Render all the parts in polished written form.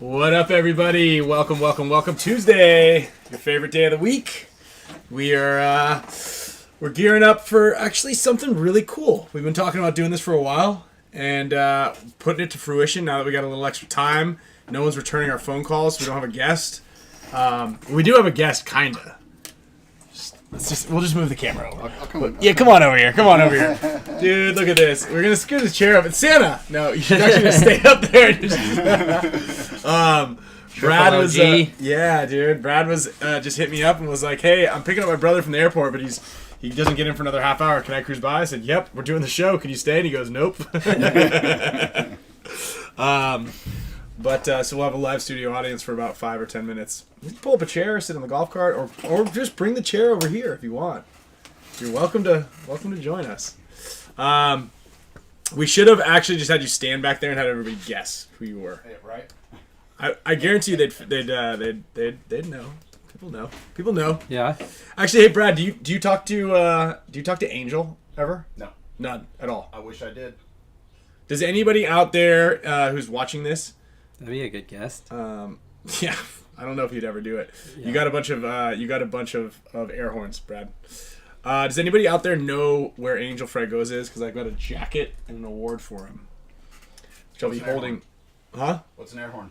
What up, everybody? Welcome. Tuesday, your favorite day of the week. We're gearing up for actually something really cool. We've been talking about doing this for a while and putting it to fruition now that we got a little extra time. No one's returning our phone calls, so we don't have a guest. We do have a guest, kinda. We'll just move the camera over. Come on over here. Dude, look at this. We're going to scoot his chair up. It's Santa. No, you should actually just stay up there. Brad was, Brad was just hit me up and was like, hey, I'm picking up my brother from the airport, but he doesn't get in for another half hour. Can I cruise by? I said, yep, we're doing the show. Can you stay? And he goes, nope. So we'll have a live studio audience for about 5 or 10 minutes. You can pull up a chair, sit on the golf cart, or just bring the chair over here if you want. You're welcome to join us. We should have actually just had you stand back there and had everybody guess who you were. Yeah, right. I guarantee you they'd know. People know. Yeah. Actually, hey Brad, do you talk to Angel ever? No. None at all. I wish I did. Does anybody out there who's watching this? That'd be a good guest. Yeah, I don't know if you'd ever do it. Yeah. You got a bunch of air horns, Brad. Does anybody out there know where Angel Fragos is? Because I've got a jacket and an award for him, which I'll be holding. Huh? What's an air horn?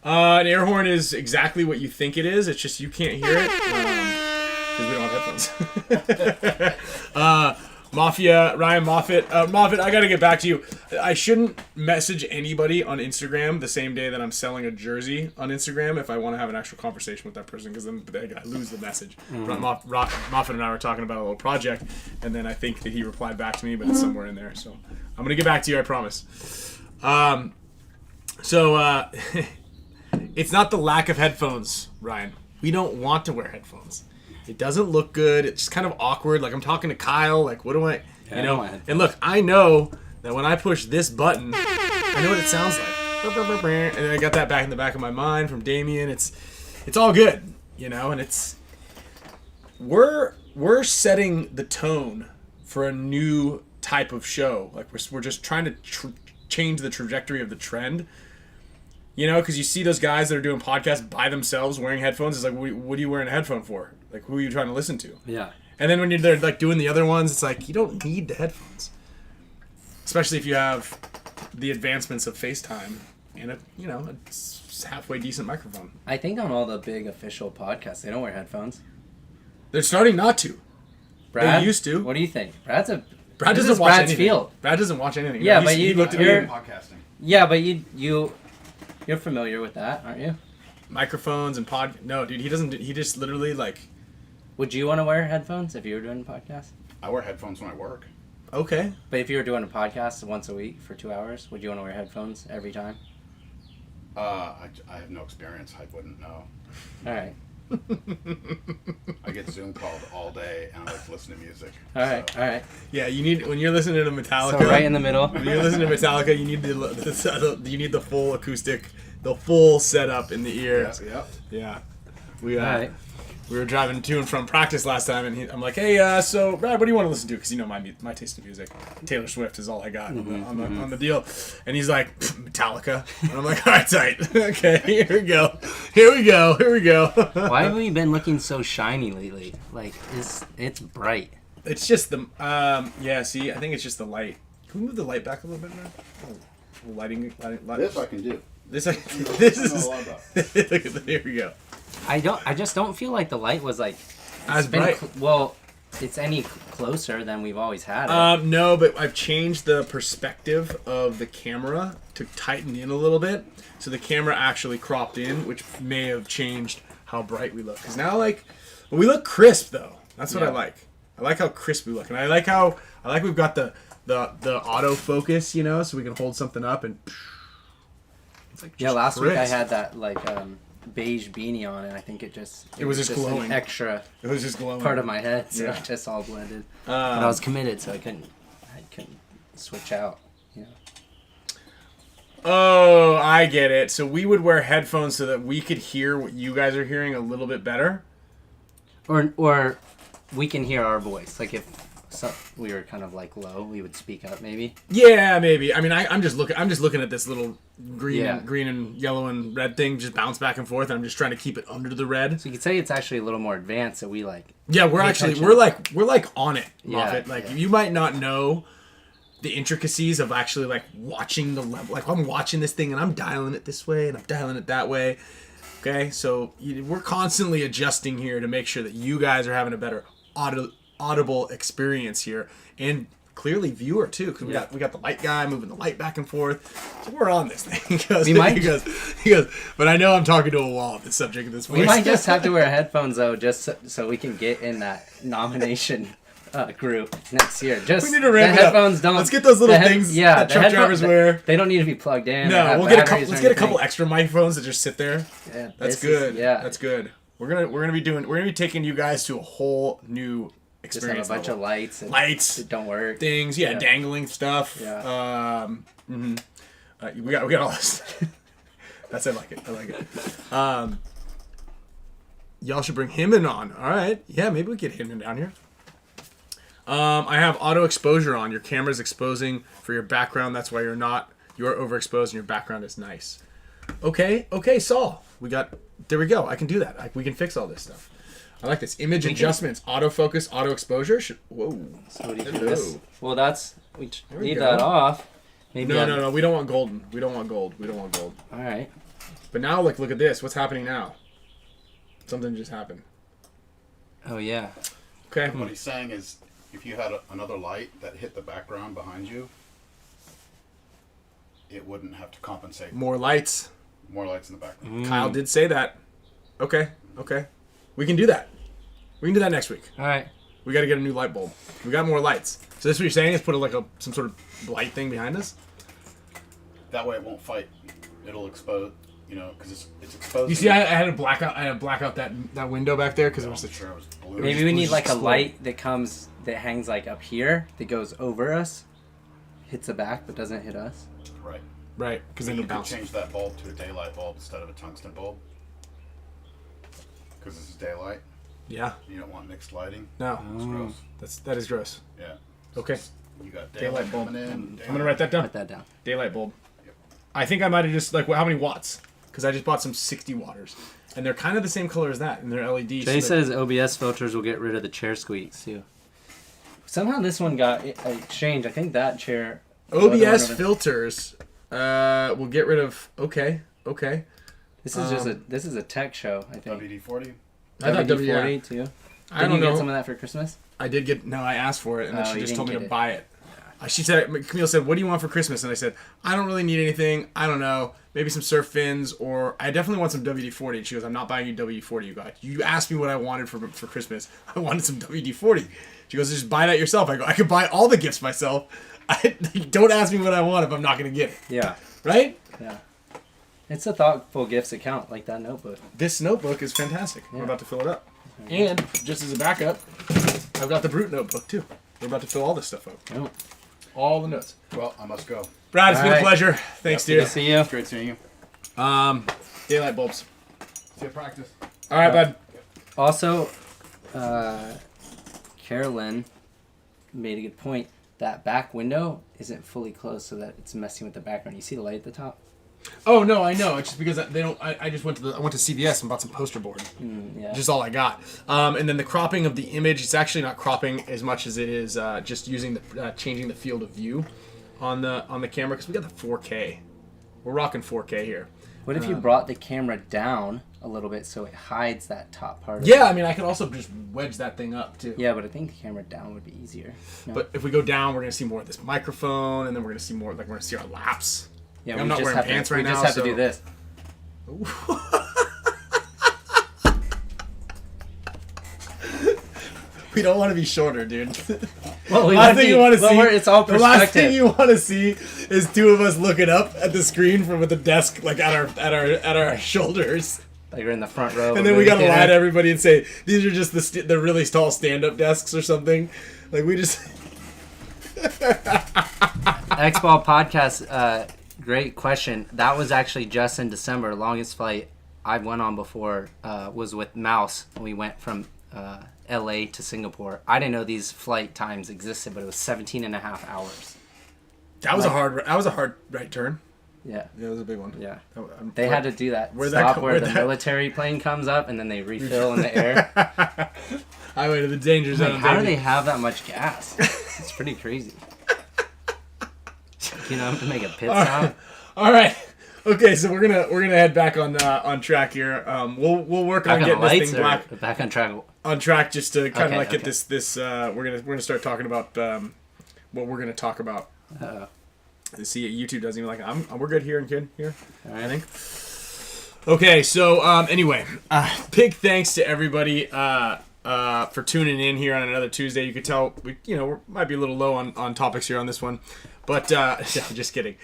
An air horn is exactly what you think it is. It's just you can't hear it because we don't have headphones. Ryan Moffitt. Moffitt, I gotta get back to you. I shouldn't message anybody on Instagram the same day that I'm selling a jersey on Instagram if I want to have an actual conversation with that person, because then I lose the message. Mm-hmm. Moffitt and I were talking about a little project, and then I think that he replied back to me, but it's somewhere in there. So I'm gonna get back to you, I promise. It's not the lack of headphones, Ryan. We don't want to wear headphones. It doesn't look good. It's kind of awkward. Like, I'm talking to Kyle. Like, what do I... And look, I know that when I push this button, I know what it sounds like. And then I got that back in the back of my mind from Damien. It's all good, and it's... We're setting the tone for a new type of show. Like, we're just trying to change the trajectory of the trend. Because you see those guys that are doing podcasts by themselves wearing headphones. It's like, what are you wearing a headphone for? Like, who are you trying to listen to? Yeah. And then when you're there, like, doing the other ones, it's like, you don't need the headphones. Especially if you have the advancements of FaceTime and a halfway decent microphone. I think on all the big official podcasts, they don't wear headphones. They're starting not to. Brad, they used to. What do you think? Brad doesn't watch Brad's anything. field. Brad doesn't watch anything. Yeah, but he looked at me. Podcasting. Yeah, but you're familiar with that, aren't you? Microphones and No, dude, he doesn't. He just literally, like... Would you want to wear headphones if you were doing a podcast? I wear headphones when I work. Okay. But if you were doing a podcast once a week for 2 hours, would you want to wear headphones every time? I have no experience. I wouldn't know. All right. I get Zoom called all day, and I like to listen to music. All right. Yeah, you need, when you're listening to Metallica... So right in the middle. When you're listening to Metallica, you need the full acoustic, the full setup in the ear. Yeah. We were driving to and from practice last time, and I'm like, hey, so Brad, what do you want to listen to? Because my taste in music, Taylor Swift is all I got on the deal. And he's like, Metallica, and I'm like, all right, tight. Okay, here we go. Why have we been looking so shiny lately? Like, it's bright. It's just the see, I think it's just the light. Can we move the light back a little bit, man? Lighting. This I can do. This is. Here we go. I just don't feel like the light was like as bright. It's any closer than we've always had it. No, but I've changed the perspective of the camera to tighten in a little bit, so the camera actually cropped in, which may have changed how bright we look. Because now, we look crisp though. That's what I like. I like how crisp we look, and I like we've got the autofocus, so we can hold something up and. It's like last week I had that beige beanie on, and I think it was just glowing. An extra. It was just glowing. Part of my head, so it just all blended. But I was committed, so I couldn't switch out. Oh, I get it. So we would wear headphones so that we could hear what you guys are hearing a little bit better, or we can hear our voice. Like if we were kind of like low, we would speak up maybe. Yeah, maybe. I mean, I'm just looking at this little green Yeah. green and yellow and red thing just bounce back and forth. And I'm just trying to keep it under the red. So you could say it's actually a little more advanced, so we like. Yeah, we're pay actually attention. we're like on it, Yeah, Moffat. Like yeah. you might not know the intricacies of actually like watching the level. Like I'm watching this thing and I'm dialing it this way and I'm dialing it that way. Okay, so we're constantly adjusting here to make sure that you guys are having a better audible experience here, and clearly viewer too, because we got the light guy moving the light back and forth. So we're on this thing. He goes, but I know I'm talking to a wall at this subject at this point. We might just have to wear headphones though, just so we can get in that nomination group next year. Just we need to ramp the it up. headphones don't. Let's get those little things that the truck drivers wear. They don't need to be plugged in. No, let's get a couple extra microphones that just sit there. Yeah, That's good. That's good. We're gonna be taking you guys to a whole new Just experience. have a bunch of lights. Lights that don't work. Things, dangling stuff. Yeah. We got all this. I like it. Y'all should bring him in on. All right. Yeah, maybe we get him in down here. I have auto exposure on. Your camera's exposing for your background. That's why you're overexposed and your background is nice. Okay, Saul. There we go. I can do that. We can fix all this stuff. I like this. Image adjustments, autofocus, auto exposure. Whoa. So what do you think this? Well, we we leave go. that off. Maybe No. We don't want golden. We don't want gold. All right. But now, look at this. What's happening now? Something just happened. Oh yeah. Okay. What he's saying is, if you had another light that hit the background behind you, it wouldn't have to compensate. More lights. More lights in the background. Kyle did say that. Okay. We can do that. We can do that next week. All right. We got to get a new light bulb. We got more lights. So this is what you're saying is put some sort of light thing behind us? That way it won't fight. It'll expose, because it's exposed. You see, I had to black out that window back there because it was sure it was blue. Maybe we need like a explode. light that hangs like up here that goes over us, hits the back but doesn't hit us. right because then You it'll could bounce. change that bulb to a daylight bulb instead of a tungsten bulb. Because this is daylight. Yeah. You don't want mixed lighting. No. It's gross. That is gross. Yeah. Okay. You got Daylight daylight bulb. coming in. I'm gonna write that down. Put that down. Daylight bulb. Yep. I think I might have just how many watts? Because I just bought some 60 watters, and they're kind of the same color as that, and they're LEDs. Jay says OBS filters will get rid of the chair squeaks too. Somehow this one got exchanged. I think that chair. OBS filters will get rid of. Okay. This is this is a tech show. I think. WD-40. I thought WD-40 too. I Didn't don't you know. get some of that for Christmas? I did get. No, I asked for it, and then Oh, she you just told me didn't to get it. buy it. She said, Camille said, "What do you want for Christmas?" And I said, "I don't really need anything. I don't know. Maybe some surf fins, or I definitely want some WD-40." And she goes, "I'm not buying you WD-40, you guys. You asked me what I wanted for Christmas. I wanted some WD-40." She goes, "Just buy that yourself." I go, "I could buy all the gifts myself. Don't ask me what I want if I'm not going to get it." Yeah. Right? Yeah. It's a thoughtful gifts account, like that notebook. This notebook is fantastic. Yeah. We're about to fill it up. And just as a backup, I've got the Brute notebook too. We're about to fill all this stuff up. Oh. All the notes. Well, I must go. Brad, it's been a Alright. pleasure. Thanks, Good to dude. see you. Great seeing you. Daylight bulbs. See you at practice. All right, bud. Also, Carolyn made a good point. That back window isn't fully closed, so that it's messing with the background. You see the light at the top? Oh no, I know. It's just because they don't. I just went to CVS and bought some poster board. Yeah. Just all I got. And then the cropping of the image. It's actually not cropping as much as it is just using the changing the field of view on the camera because we got the 4K. We're rocking 4K here. What if you brought the camera down a little bit so it hides that top part? Yeah, I mean, I could also just wedge that thing up too. Yeah, but I think the camera down would be easier. No? But if we go down, we're gonna see more of this microphone, and then we're gonna see more. We're gonna see our laps. yeah, I'm we not just wearing have pants to, right we now, just have so- to do this. We don't want to be shorter, dude. Well, we last thing you want to see. It's all the last thing perspective. you want to see is two of us looking up at the screen from the desk, like at our shoulders, Like you're in the front row. of and a then we movie gotta lie theater. to everybody and say these are just the really tall stand-up desks or something. Like we just. X-Ball podcast, great question. That was actually just in December. Longest flight I went on before was with Mouse. We went from LA to Singapore. I didn't know these flight times existed, but it was 17 and a half hours. That was a hard right turn. Yeah. Yeah, it was a big one. Yeah. I'm- They had to do that. where'd Stop that where the that- military plane comes up and then they refill in the air. Highway to the danger zone. Like, how do baby. they have that much gas? It's pretty crazy. You know, to make a pit stop. All right. Okay, so we're gonna head back on track here. We'll work on Back on getting lights this thing or back on track? just to kind of Okay, like get okay. this. We're gonna start talking about what we're gonna talk about. Uh-oh. See, YouTube doesn't even like. We're good here and good here. All I right. think. Okay, so anyway, big thanks to everybody for tuning in here on another Tuesday. You could tell we might be a little low on topics here on this one, but just kidding.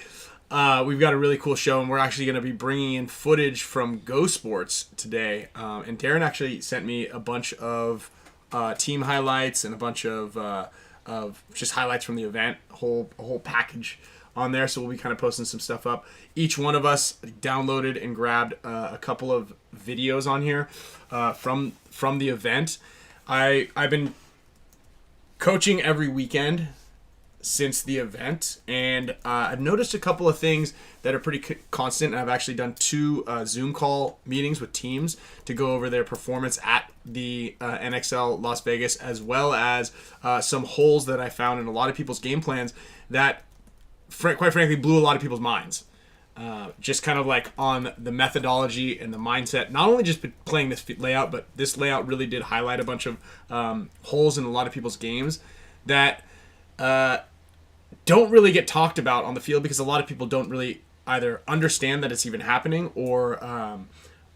We've got a really cool show, and we're actually going to be bringing in footage from Go Sports today. And Darren actually sent me a bunch of team highlights and a bunch of just highlights from the event, a whole package on there. So we'll be kind of posting some stuff up. Each one of us downloaded and grabbed a couple of videos on here from the event. I've been coaching every weekend since the event, and I've noticed a couple of things that are pretty constant. I've actually done 2 Zoom call meetings with teams to go over their performance at the NXL Las Vegas, as well as some holes that I found in a lot of people's game plans that quite frankly blew a lot of people's minds. Just kind of like on the methodology and the mindset, not only just playing this layout, but this layout really did highlight a bunch of holes in a lot of people's games that don't really get talked about on the field, because a lot of people don't really either understand that it's even happening or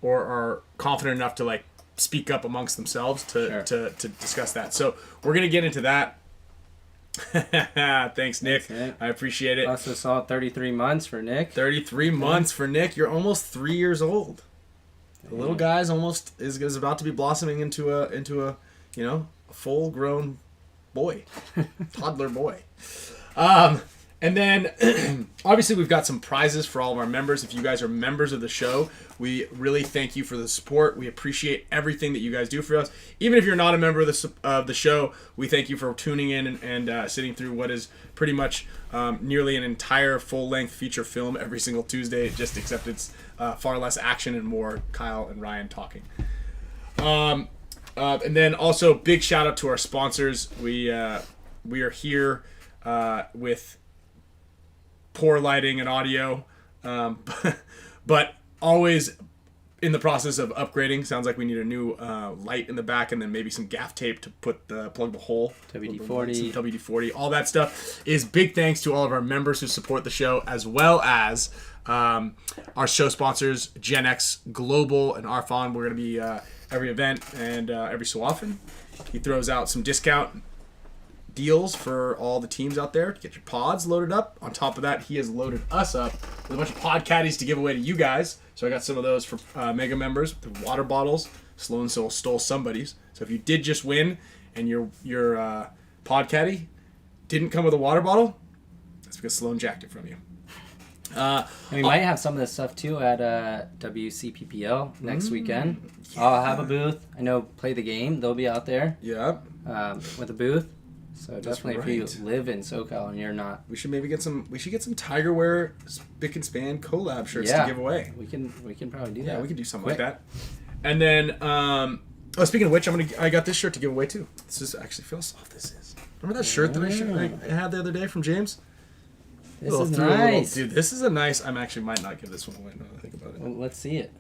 are confident enough to like speak up amongst themselves to discuss that. So we're gonna get into that. Thanks, Nick. Nick. I appreciate it. Also saw 33 months for Nick. 33 months for Nick. You're almost 3 years old. The little guy's almost is about to be blossoming into a full grown boy, toddler boy. And then obviously we've got some prizes for all of our members. If you guys are members of the show, we really thank you for the support. We appreciate everything that you guys do for us. Even if you're not a member of the show, we thank you for tuning in and sitting through what is pretty much nearly an entire full-length feature film every single Tuesday, just except it's far less action and more Kyle and Ryan talking. And then also big shout out to our sponsors. We are here with poor lighting and audio, but always in the process of upgrading. Sounds like we need a new light in the back, and then maybe some gaff tape to plug the hole. WD-40. Some WD-40. All that stuff is big thanks to all of our members who support the show, as well as our show sponsors, Gen X Global and Arfon. We're going to be every event and every so often. He throws out some discount deals for all the teams out there to get your pods loaded up. On top of that, he has loaded us up with a bunch of pod caddies to give away to you guys. So I got some of those for mega members. The water bottles. Sloan stole somebody's. So if you did just win and your pod caddy didn't come with a water bottle, that's because Sloan jacked it from you. And we might have some of this stuff too at WCPPL next weekend. Yeah. I'll have a booth. I know Play the Game. They'll be out there. Yeah. With a booth. So definitely right. if you live in SoCal and you're not. We should maybe get some Tiger Wear Spick-and-Span collab shirts to give away. We can probably do that. Yeah, we can do something like that. And then speaking of which, I got this shirt to give away too. This is actually feel how soft this is. Remember that shirt that I had the other day from James? This is nice. Dude, this is a nice. I actually might not give this one away now that I think about it. Well, let's see it.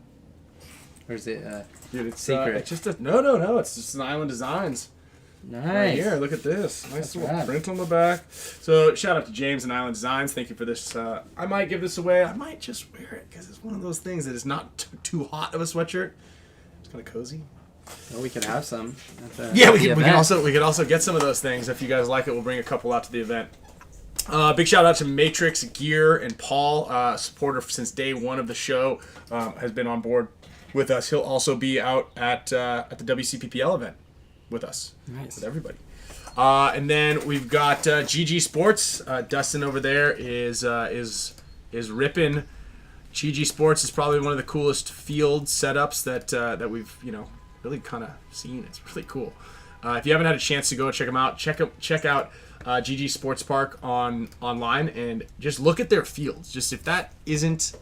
Or is it dude, it's secret? It's just no. It's just an Island Designs. Nice. Right here, look at this. Nice That's little rad. print on the back. So shout out to James and Island Designs. Thank you for this. I might give this away. I might just wear it because it's one of those things that is not too hot of a sweatshirt. It's kind of cozy. Well, we can have some. Yeah, we can also get some of those things. If you guys like it, we'll bring a couple out to the event. Big shout out to Matrix Gear and Paul, supporter since day one of the show, has been on board with us. He'll also be out at the WCPPL event with us, nice. With everybody. And then we've got GG Sports. Dustin over there is ripping. GG Sports is probably one of the coolest field setups that we've really kind of seen. It's really cool. If you haven't had a chance to go check them out, check out GG Sports Park online and just look at their fields. Just if that isn't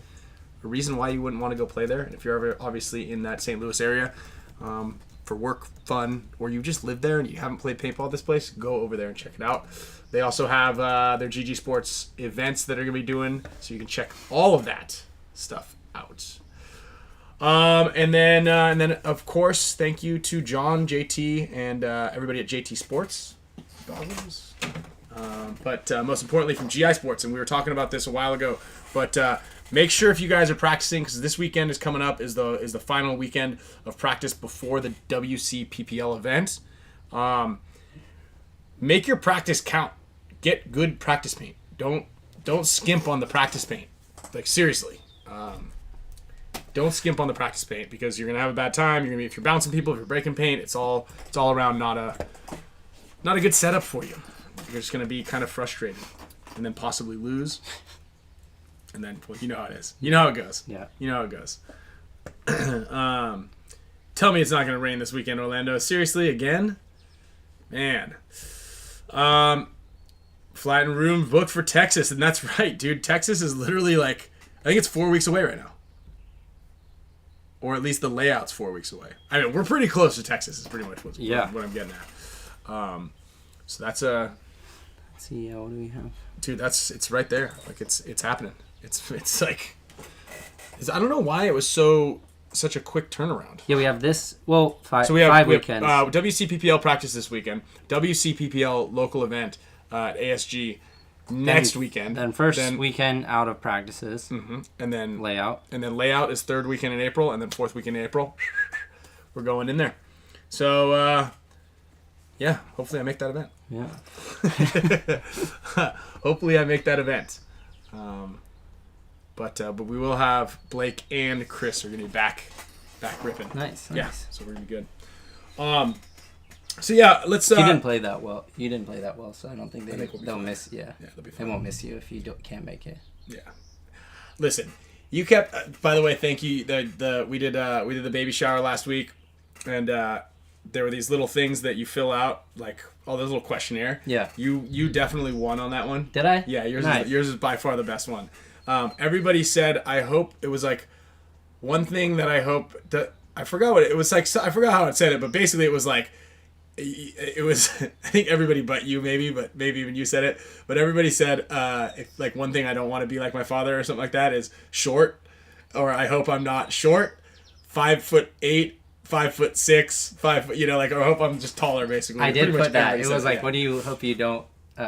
a reason why you wouldn't want to go play there, and if you're ever obviously in that St. Louis area for work, fun, or you just live there and you haven't played paintball at this place, go over there and check it out. They also have their GG Sports events that are going to be doing, so you can check all of that stuff out. And then of course, thank you to John, JT, and everybody at JT Sports. Goggles. But most importantly from GI Sports, and we were talking about this a while ago, but make sure if you guys are practicing, because this weekend is coming up, is the final weekend of practice before the WCPPL event. Make your practice count. Get good practice paint. Don't skimp on the practice paint. Like, seriously. Don't skimp on the practice paint, because you're gonna have a bad time. If you're bouncing people, if you're breaking paint, it's all around not a good setup for you. You're just gonna be kind of frustrated, and then possibly lose. And then, well, you know how it is. You know how it goes. Yeah. You know how it goes. Tell me it's not gonna rain this weekend, Orlando. Seriously, again, man. Flight and room booked for Texas, and that's right, dude. Texas is literally like, I think it's 4 weeks away right now. Or at least the layout's 4 weeks away. I mean, we're pretty close to Texas. Is pretty much what I'm getting at. So that's a. Let's see. What do we have? Dude, it's right there. Like it's happening. It's like. I don't know why it was such a quick turnaround. Yeah, we have this. Well, five weekends. WCPPL practice this weekend. WCPPL local event at ASG next weekend. Then weekend out of practices. Mm-hmm. And then layout. And then layout is third weekend in April, and then fourth weekend in April. We're going in there. So, yeah, hopefully I make that event. Yeah. Hopefully I make that event. But we will have Blake and Chris are going to be back ripping. Nice. Yeah, so we're going to be good. So yeah, let's. You didn't play that well. So I don't think they'll miss. Yeah, they'll be fine. They won't miss you if you can't make it. Yeah. Listen, you kept. By the way, thank you. We did the baby shower last week, and there were these little things that you fill out, like all those little questionnaire. Yeah. You definitely won on that one. Did I? Yeah, yours nice. Yours is by far the best one. Everybody said, I hope it was like one thing that I hope that I forgot what it was like. I forgot how it said it, but basically it was like. It was, I think everybody but you but maybe even you said it, but everybody said, like one thing I don't want to be like my father or something like that is short, or I hope I'm not short, 5'8", 5'6", 5 foot, like, or I hope I'm just taller, basically. I did put that. It was like, what do you hope you don't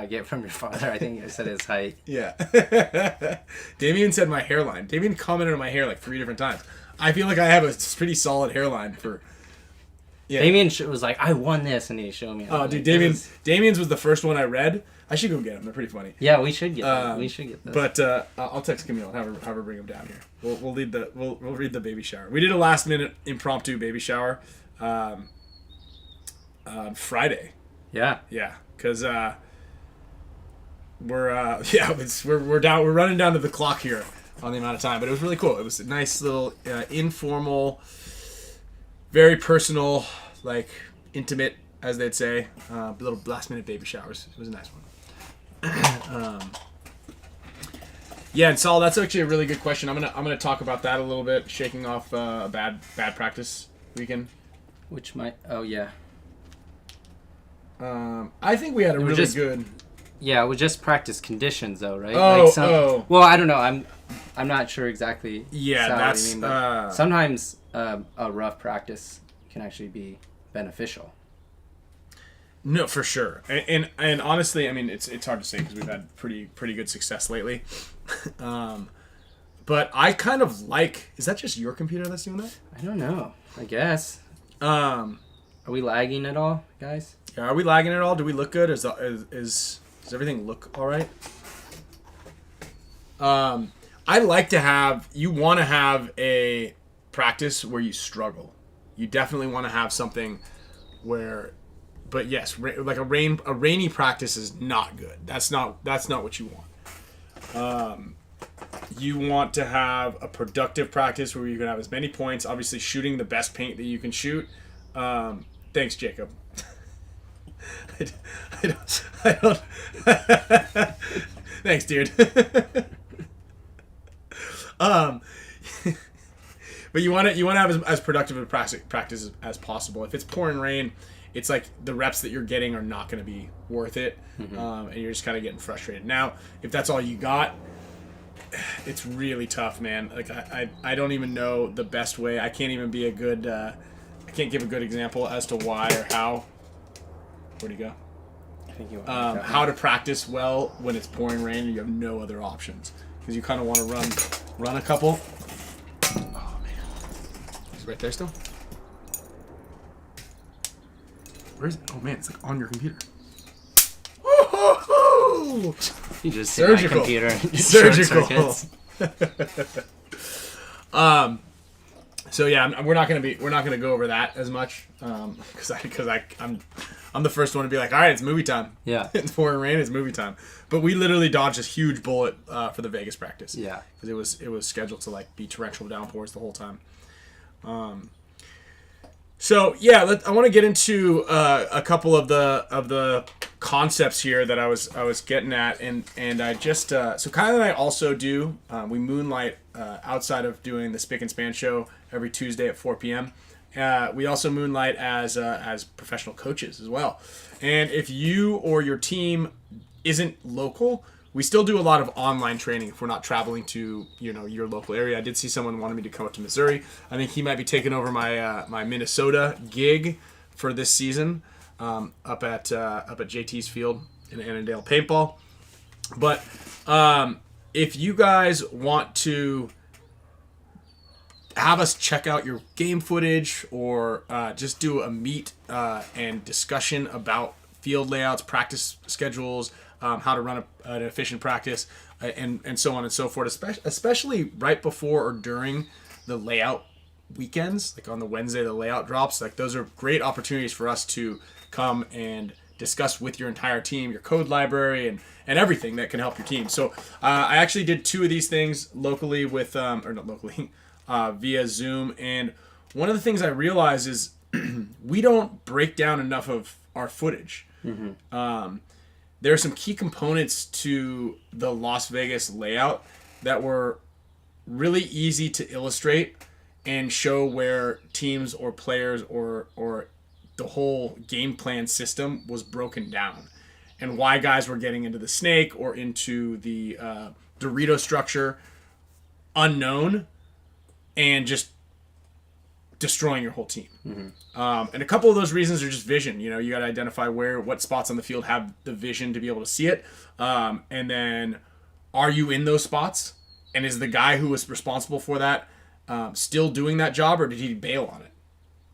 get from your father? I think I said his height. Yeah. Damien said my hairline. Damien commented on my hair like 3 different times. I feel like I have a pretty solid hairline for... Yeah. Damien was like, I won this, and he showed me. Oh, dude, Damien's was the first one I read. I should go get them. They're pretty funny. Yeah, we should get them. We should get those. But I'll text Camille and have her bring them down here. We'll read the baby shower. We did a last minute impromptu baby shower, Friday. Yeah. Yeah, because we're running down to the clock here on the amount of time, but it was really cool. It was a nice little informal. Very personal, like intimate, as they'd say. Little last-minute baby showers. It was a nice one. Yeah, and Saul, that's actually a really good question. I'm gonna talk about that a little bit. Shaking off a bad practice weekend. Which might. Oh yeah. I think we had a really good. Yeah, it was just practice conditions, though, right? Oh. Well, I don't know. I'm not sure exactly. Yeah, that's. Sometimes a rough practice can actually be beneficial. No, for sure, and honestly, I mean, it's hard to say because we've had pretty good success lately. But I kind of like. Is that just your computer that's doing that? I don't know. I guess. Are we lagging at all, guys? Yeah, are we lagging at all? Do we look good? Does everything look all right? I like to have. You want to have a practice where you struggle. You definitely want to have something where, but yes, like a rainy practice is not good. That's not what you want. You want to have a productive practice where you can have as many points. Obviously, shooting the best paint that you can shoot. Thanks, Jacob. I don't Thanks, dude. But you want to have as productive a practice as possible. If it's pouring rain, it's like the reps that you're getting are not going to be worth it, and you're just kind of getting frustrated. Now, if that's all you got, it's really tough, man. Like I don't even know the best way. I can't even be a good. I can't give a good example as to why or how. Where'd he go? I think you how to practice well when it's pouring rain and you have no other options, because you kind of want to run a couple. Oh man, he's right there still. Where is it? Oh man, it's like on your computer. Woo-hoo-hoo! You just hit my Surgical. computer. Surgical. So yeah, we're not gonna go over that as much, because I'm the first one to be like, all right, it's movie time. Yeah. It's pouring rain. It's movie time. But we literally dodged this huge bullet for the Vegas practice. Yeah. Because it was scheduled to like be torrential downpours the whole time. So yeah, I want to get into a couple of the concepts here that I was getting at, and I just so Kyle and I also do we moonlight outside of doing the Spick and Span show every Tuesday at 4 p.m. We also moonlight as professional coaches as well. And if you or your team isn't local, we still do a lot of online training if we're not traveling to your local area. I did see someone wanted me to come up to Missouri. I think he might be taking over my my Minnesota gig for this season up at JT's field in Annandale Paintball. But if you guys want to have us check out your game footage or just do a meet and discussion about field layouts, practice schedules, how to run an efficient practice, and so on and so forth, especially right before or during the layout weekends, like on the Wednesday the layout drops. Like those are great opportunities for us to come and discuss with your entire team, your code library, and everything that can help your team. So I actually did 2 of these things locally with, or not locally, via Zoom. And one of the things I realized is we don't break down enough of our footage. There are some key components to the Las Vegas layout that were really easy to illustrate and show where teams or players or the whole game plan system was broken down, and why guys were getting into the snake or into the Dorito structure unknown and just destroying your whole team. And a couple of those reasons are just vision. You got to identify what spots on the field have the vision to be able to see it. And then are you in those spots? And is the guy who was responsible for that still doing that job, or did he bail on it?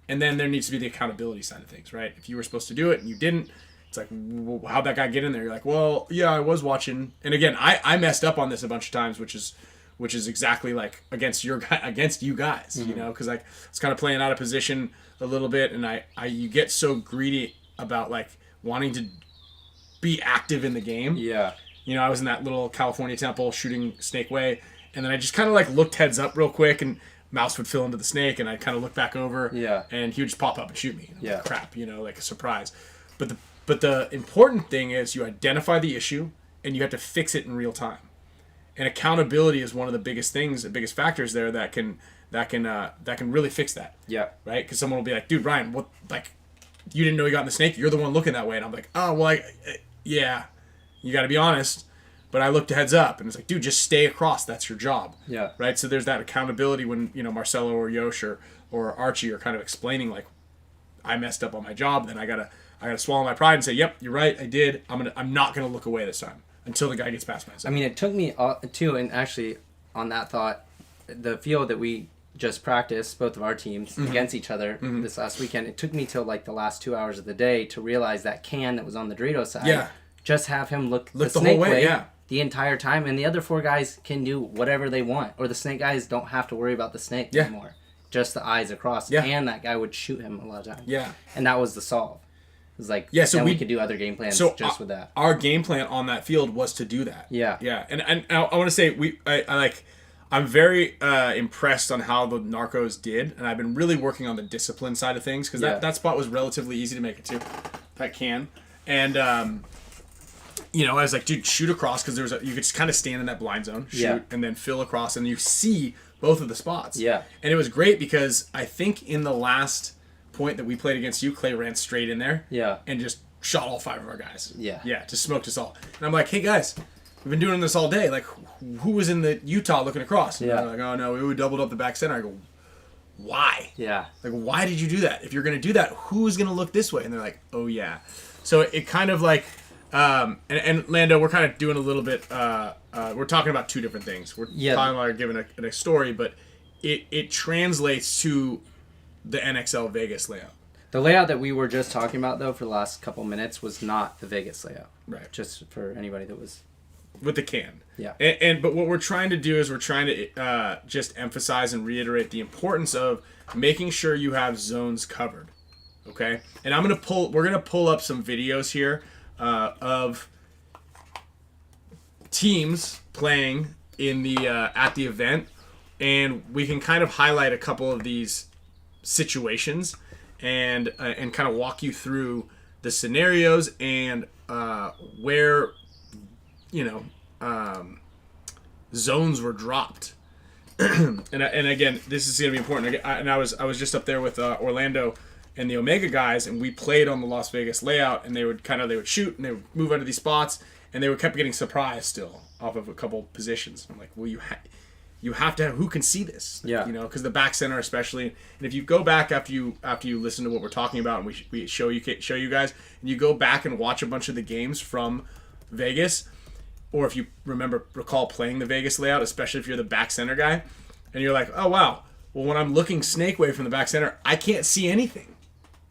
And then there needs to be the accountability side of things, right? If you were supposed to do it and you didn't, it's like, well, how'd that guy get in there? You're like, well, yeah, I was watching. And again, I messed up on this a bunch of times, which is exactly like against you guys, because like it's kind of playing out of position a little bit, and you get so greedy about like wanting to be active in the game. Yeah. I was in that little California temple shooting Snake Way, and then I just kind of like looked heads up real quick, and mouse would fill into the snake, and I'd kind of look back over, and he would just pop up and shoot me. Yeah. Crap, like a surprise. But the important thing is you identify the issue, and you have to fix it in real time. And accountability is one of the biggest things, the biggest factors there that can really fix that. Yeah. Right? Because someone will be like, dude, Ryan, what? Like, you didn't know you got in the snake. You're the one looking that way. And I'm like, oh, well, yeah, you got to be honest. But I looked heads up, and it's like, dude, just stay across. That's your job. Yeah. Right? So there's that accountability when, Marcelo or Yosh or Archie are kind of explaining, like, I messed up on my job. Then I gotta swallow my pride and say, yep, you're right, I did. I'm not gonna look away this time until the guy gets past myself. I mean, it took me too, and actually on that thought, the field that we just practiced, both of our teams, against each other this last weekend, it took me till like the last 2 hours of the day to realize that can that was on the Dorito side. Yeah. Just have him look the whole snake way, way yeah. the entire time, and the other 4 guys can do whatever they want, or the snake guys don't have to worry about the snake anymore. Just the eyes across, and that guy would shoot him a lot of times. Yeah. And that was the solve. It was like, so then we could do other game plans just with that. Our game plan on that field was to do that. Yeah. Yeah. And I want to say I'm very impressed on how the Narcos did, and I've been really working on the discipline side of things because that spot was relatively easy to make it to. That can. And, you know, I was like, dude, shoot across because you could just kind of stand in that blind zone, shoot, and then fill across, and you see both of the spots. Yeah. And it was great because I think in the last point that we played against you, Clay ran straight in there and just shot all 5 of our guys. Yeah. Yeah, just smoked us all. And I'm like, hey, guys, we've been doing this all day. Like, who was in the Utah looking across? And they're like, oh, no, we doubled up the back center. I go, why? Yeah. Like, why did you do that? If you're going to do that, who's going to look this way? And they're like, oh, yeah. So it kind of like, and Lando, we're kind of doing a little bit, we're talking about 2 different things. We're talking about giving a story, but it translates to the NXL Vegas layout. The layout that we were just talking about, though, for the last couple minutes was not the Vegas layout. Right. Just for anybody that was... With the can. Yeah. But what we're trying to do is we're trying to just emphasize and reiterate the importance of making sure you have zones covered. Okay? And we're going to pull up some videos here of teams playing in the at the event, and we can kind of highlight a couple of these situations and kind of walk you through the scenarios and where zones were dropped. and again, this is going to be important. I was just up there with Orlando and the Omega guys, and we played on the Las Vegas layout, and they would shoot and they would move out of these spots, and they kept getting surprised still off of a couple positions. I'm like, well, you have to have, who can see this? Yeah. You know, because the back center especially, and if you go back after you listen to what we're talking about, and we show you guys, and you go back and watch a bunch of the games from Vegas, or if you recall playing the Vegas layout, especially if you're the back center guy, and you're like, oh wow, well when I'm looking snake way from the back center, I can't see anything.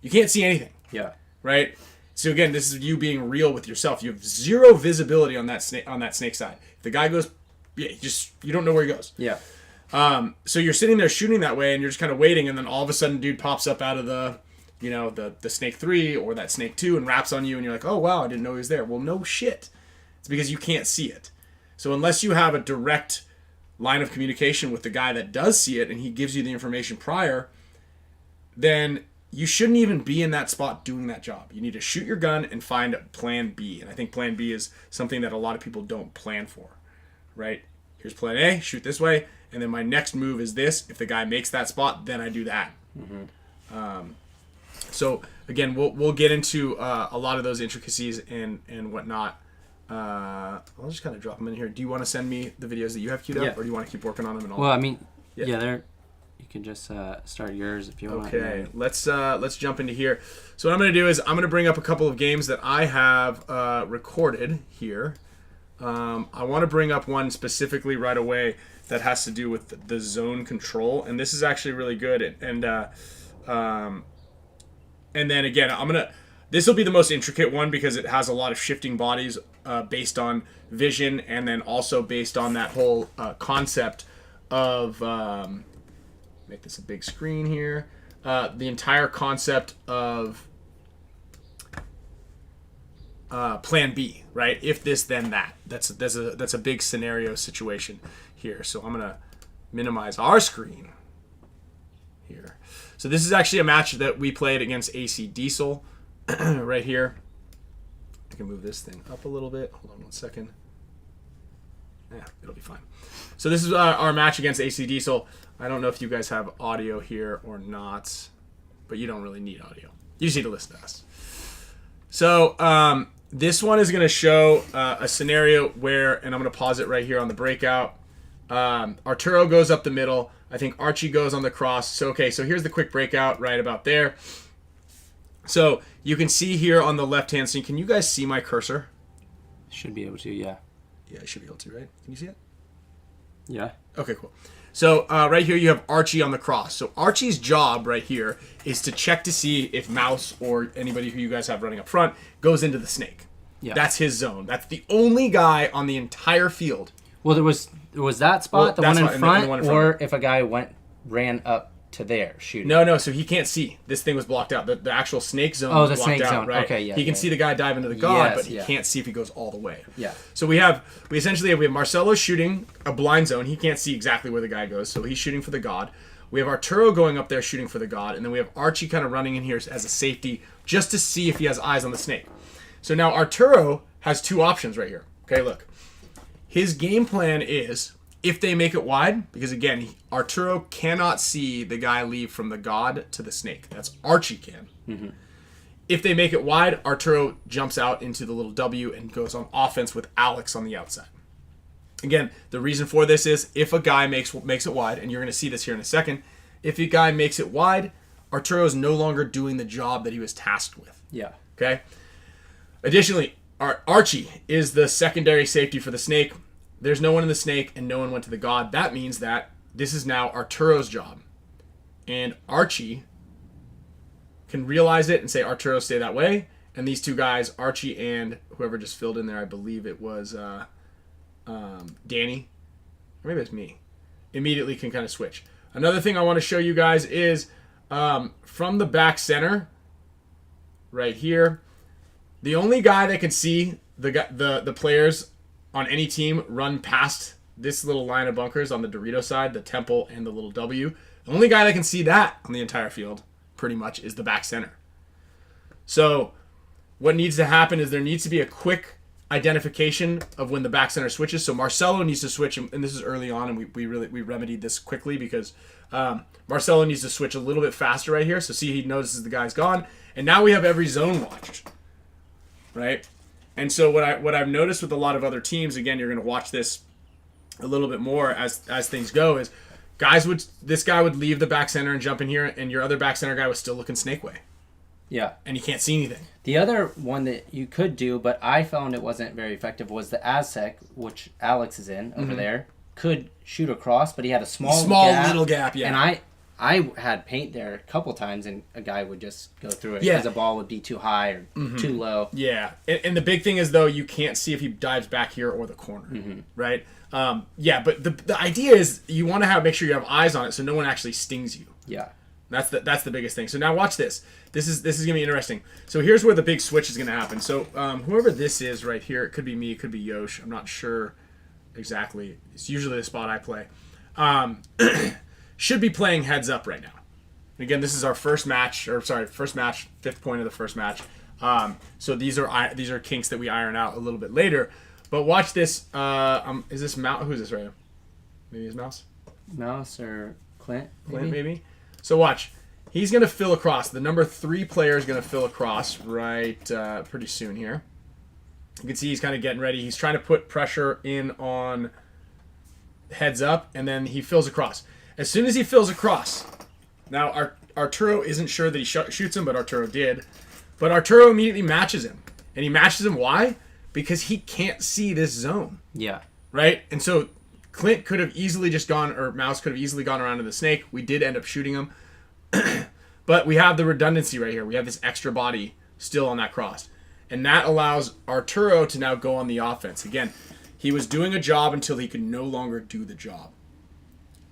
You can't see anything. Yeah. Right? So again, this is you being real with yourself. You have zero visibility on that snake side. If the guy goes, you don't know where he goes. Yeah. So you're sitting there shooting that way, and you're just kind of waiting, and then all of a sudden, dude pops up out of the snake 3 or that snake 2 and wraps on you, and you're like, oh wow, I didn't know he was there. Well, no shit. It's because you can't see it. So unless you have a direct line of communication with the guy that does see it, and he gives you the information prior, then you shouldn't even be in that spot doing that job. You need to shoot your gun and find plan B. And I think plan B is something that a lot of people don't plan for, right? Here's plan A, shoot this way, and then my next move is this. If the guy makes that spot, then I do that. Mm-hmm. So again, we'll get into a lot of those intricacies and whatnot. I'll just kind of drop them in here. Do you want to send me the videos that you have queued up, or do you want to keep working on them and all? Well, I mean, they're... You can just start yours if you want. Okay, let's jump into here. So what I'm going to do is I'm going to bring up a couple of games that I have recorded here. I want to bring up one specifically right away that has to do with the zone control, and this is actually really good. And then again, this will be the most intricate one because it has a lot of shifting bodies based on vision, and then also based on that whole concept of. Make this a big screen here. The entire concept of plan B, right? If this, then that. That's a big scenario situation here. So I'm gonna minimize our screen here. So this is actually a match that we played against AC Diesel right here. I can move this thing up a little bit. Hold on one second. Yeah, it'll be fine. So this is our match against AC Diesel. I don't know if you guys have audio here or not, but you don't really need audio. You just need to listen to us. So this one is going to show a scenario where, and I'm going to pause it right here on the breakout. Arturo goes up the middle. I think Archie goes on the cross. So here's the quick breakout right about there. So you can see here on the left-hand scene. Can you guys see my cursor? Should be able to, yeah. Yeah, I should be able to, right? Can you see it? Yeah. Okay, cool. So right here you have Archie on the cross. So Archie's job right here is to check to see if Mouse or anybody who you guys have running up front goes into the snake. Yeah. That's his zone. That's the only guy on the entire field. Well, there was that spot, the one in front, or if a guy ran up to there shooting. No, so he can't see. This thing was blocked out. The actual snake zone was the blocked snake out, zone. right? Okay, yeah. He can see the guy dive into the god, Yes, but he yeah. can't see if he goes all the way. Yeah. So we essentially have Marcelo shooting a blind zone. He can't see exactly where the guy goes, so he's shooting for the god. We have Arturo going up there shooting for the god, and then we have Archie kind of running in here as a safety just to see if he has eyes on the snake. So now Arturo has two options right here. Okay, look. His game plan is, if they make it wide, because again, Arturo cannot see the guy leave from the god to the snake. That's Archie can. Mm-hmm. If they make it wide, Arturo jumps out into the little W and goes on offense with Alex on the outside. Again, the reason for this is if a guy makes it wide, and you're going to see this here in a second, if a guy makes it wide, Arturo is no longer doing the job that he was tasked with. Yeah. Okay? Additionally, Archie is the secondary safety for the snake. There's no one in the snake and no one went to the god. That means that this is now Arturo's job. And Archie can realize it and say, Arturo, stay that way. And these two guys, Archie and whoever just filled in there, I believe it was Danny, or maybe it's me, immediately can kind of switch. Another thing I want to show you guys is from the back center, right here, the only guy that can see the players on any team run past this little line of bunkers on the Dorito side, the temple and the little W, the only guy that can see that on the entire field, pretty much, is the back center. So what needs to happen is there needs to be a quick identification of when the back center switches. So Marcelo needs to switch, and this is early on, and we remedied this quickly because Marcelo needs to switch a little bit faster right here. So see, he notices the guy's gone, and now we have every zone watched, right? And so what I've noticed with a lot of other teams, again, you're going to watch this a little bit more as things go, is this guy would leave the back center and jump in here, and your other back center guy was still looking snake way. Yeah. And you can't see anything. The other one that you could do, but I found it wasn't very effective, was the Aztec, which Alex is in over there, could shoot across, but he had a small little gap, yeah. And I had paint there a couple times, and a guy would just go through it because the ball would be too high or too low. Yeah. And the big thing is, though, you can't see if he dives back here or the corner, right? But the idea is you want to make sure you have eyes on it so no one actually stings you. Yeah. That's the biggest thing. So now watch this. This is going to be interesting. So here's where the big switch is going to happen. So whoever this is right here, it could be me, it could be Yosh. I'm not sure exactly. It's usually the spot I play. Should be playing heads up right now. And again, this is our first match, fifth point of the first match. So these are kinks that we iron out a little bit later. But watch this. Is this Mouse? Who's this right here? Maybe it's Mouse? Mouse or Clint? Clint, maybe? So watch. He's going to fill across. The number 3 player is going to fill across right pretty soon here. You can see he's kind of getting ready. He's trying to put pressure in on heads up, and then he fills across. As soon as he fills across, now Arturo isn't sure that he shoots him, but Arturo did. But Arturo immediately matches him. And he matches him, why? Because he can't see this zone. Yeah. Right? And so Clint could have easily just gone, or Mouse could have easily gone around to the snake. We did end up shooting him. But we have the redundancy right here. We have this extra body still on that cross. And that allows Arturo to now go on the offense. Again, he was doing a job until he could no longer do the job.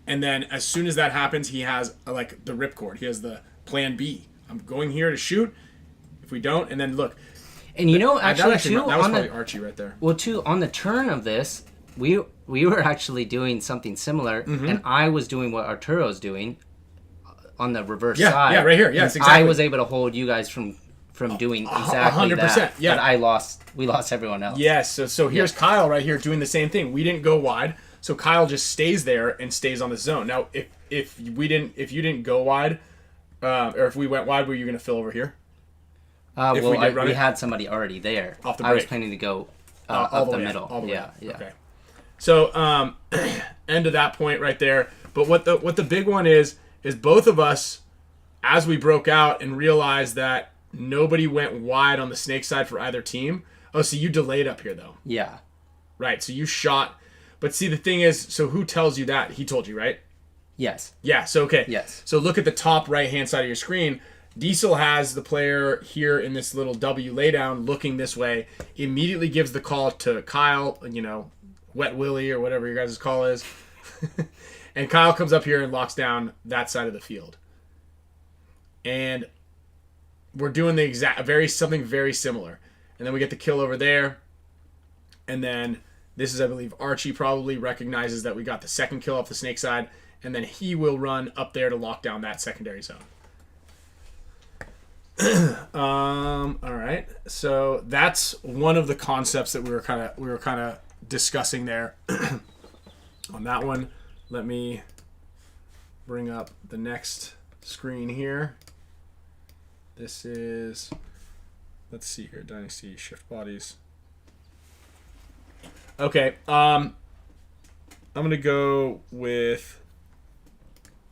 And then as soon as that happens, he has the ripcord. He has the plan B. I'm going here to shoot. If we don't, and then look. And that was probably Archie right there. Well, too, on the turn of this, we were actually doing something similar, and I was doing what Arturo's doing on the reverse side. Yeah, right here. Yes, exactly. I was able to hold you guys from doing exactly 100%, that. Yeah. But we lost everyone else. Yes, so here's Kyle right here doing the same thing. We didn't go wide, so Kyle just stays there and stays on the zone. Now, if you didn't go wide, or if we went wide, were you going to fill over here? We had somebody already there. Off the break. I was planning to go up the middle. All the way. Yeah. Okay. So end to that point right there. But what the big one is both of us, as we broke out and realized that nobody went wide on the snake side for either team. Oh, so you delayed up here though. Yeah. Right. So you shot. But see, the thing is, so who tells you that? He told you, right? Yes. Yeah. So okay. Yes. So look at the top right hand side of your screen. Diesel has the player here in this little W laydown looking this way, immediately gives the call to Kyle, Wet Willie or whatever your guys' call is. And Kyle comes up here and locks down that side of the field. And we're doing something very similar. And then we get the kill over there. And then this is, I believe, Archie probably recognizes that we got the second kill off the snake side. And then he will run up there to lock down that secondary zone. All right. So that's one of the concepts that we were kind of discussing there on that one. Let me bring up the next screen here. This is, let's see here, Dynasty Shift Bodies. Okay, I'm gonna go with,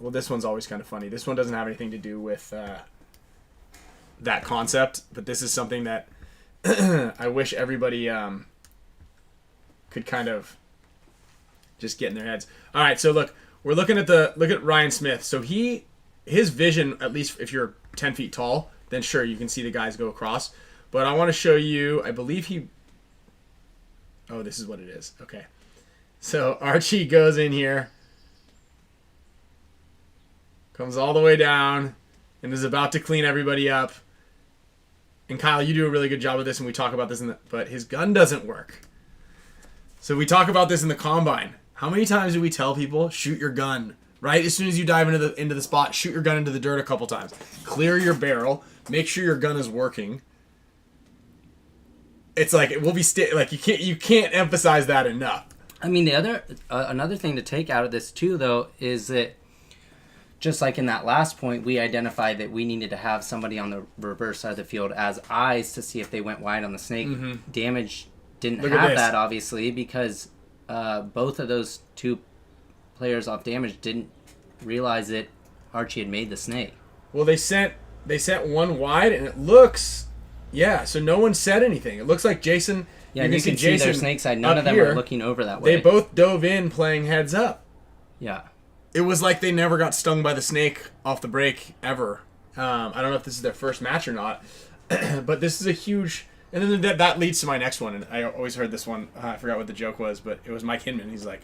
well, this one's always kind of funny. This one doesn't have anything to do with that concept, but this is something that I wish everybody could kind of just get in their heads. All right, so look at Ryan Smith. So his vision, at least if you're 10 feet tall, then sure, you can see the guys go across. But I want to show you, I believe oh, this is what it is. Okay. So Archie goes in here, comes all the way down, and is about to clean everybody up. And Kyle, you do a really good job of this, and we talk about this, but his gun doesn't work. So we talk about this in the combine. How many times do we tell people, shoot your gun? Right? As soon as you dive into the spot, shoot your gun into the dirt a couple times. Clear your barrel. Make sure your gun is working. It's like, it will be you can't emphasize that enough. I mean, the other another thing to take out of this too, though, is that just like in that last point, we identified that we needed to have somebody on the reverse side of the field as eyes to see if they went wide on the snake. Mm-hmm. Damage didn't have that, obviously, because both of those two players off damage didn't realize that Archie had made the snake. Well, they sent one wide, and it looks, so no one said anything. It looks like Jason. Yeah, you can see their snake side. None of them are looking over that way. They both dove in playing heads up. Yeah. It was like they never got stung by the snake off the break ever. I don't know if this is their first match or not, but this is a huge. And then that leads to my next one. And I always heard this one. I forgot what the joke was, but it was Mike Hinman. He's like,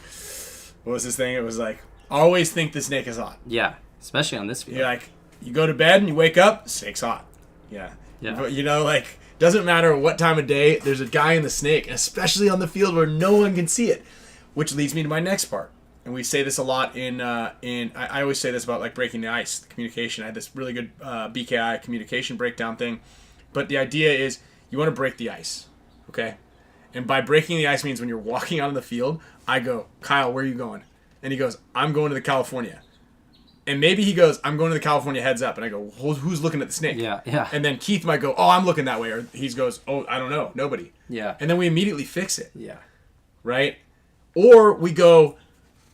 what was this thing? It was like, always think the snake is hot. Yeah, especially on this field. You're like, you go to bed and you wake up, snake's hot. Yeah. But, doesn't matter what time of day, there's a guy in the snake, and especially on the field where no one can see it. Which leads me to my next part. And we say this a lot I always say this about like breaking the ice, the communication. I had this really good BKI communication breakdown thing. But the idea is you want to break the ice, okay? And by breaking the ice means when you're walking out on the field, I go, Kyle, where are you going? And he goes, I'm going to the California. And maybe he goes, I'm going to the California heads up. And I go, who's looking at the snake? Yeah. And then Keith might go, I'm looking that way. Or he goes, I don't know, nobody. Yeah. And then we immediately fix it. Yeah. Right? Or we go,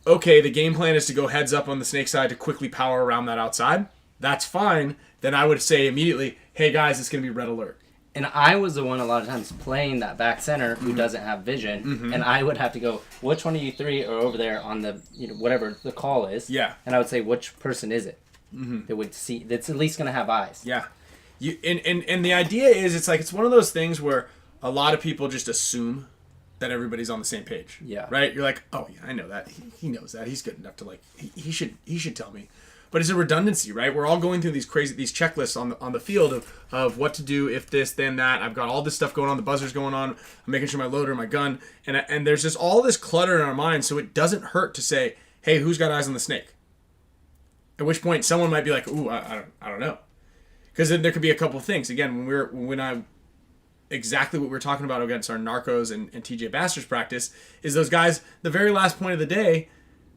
okay, the game plan is to go heads up on the snake side to quickly power around that outside. That's fine. Then I would say immediately, hey guys, it's going to be red alert. And I was the one a lot of times playing that back center who doesn't have vision, and I would have to go, which one of you three are over there on the, whatever the call is? Yeah. And I would say, which person is it that would see, that's at least going to have eyes? Yeah. And the idea is, it's one of those things where a lot of people just assume that everybody's on the same page. Yeah. Right? You're like, oh yeah, I know that. He knows that. He's good enough to he should tell me. But it's a redundancy, right? We're all going through these checklists on the field of what to do if this, then that. I've got all this stuff going on. The buzzer's going on. I'm making sure my loader and my gun. And there's just all this clutter in our minds, so it doesn't hurt to say, hey, who's got eyes on the snake? At which point someone might be like, ooh, I don't know. Because then there could be a couple of things. Again, exactly what we're talking about against our Narcos and TJ Baster's practice is those guys, the very last point of the day,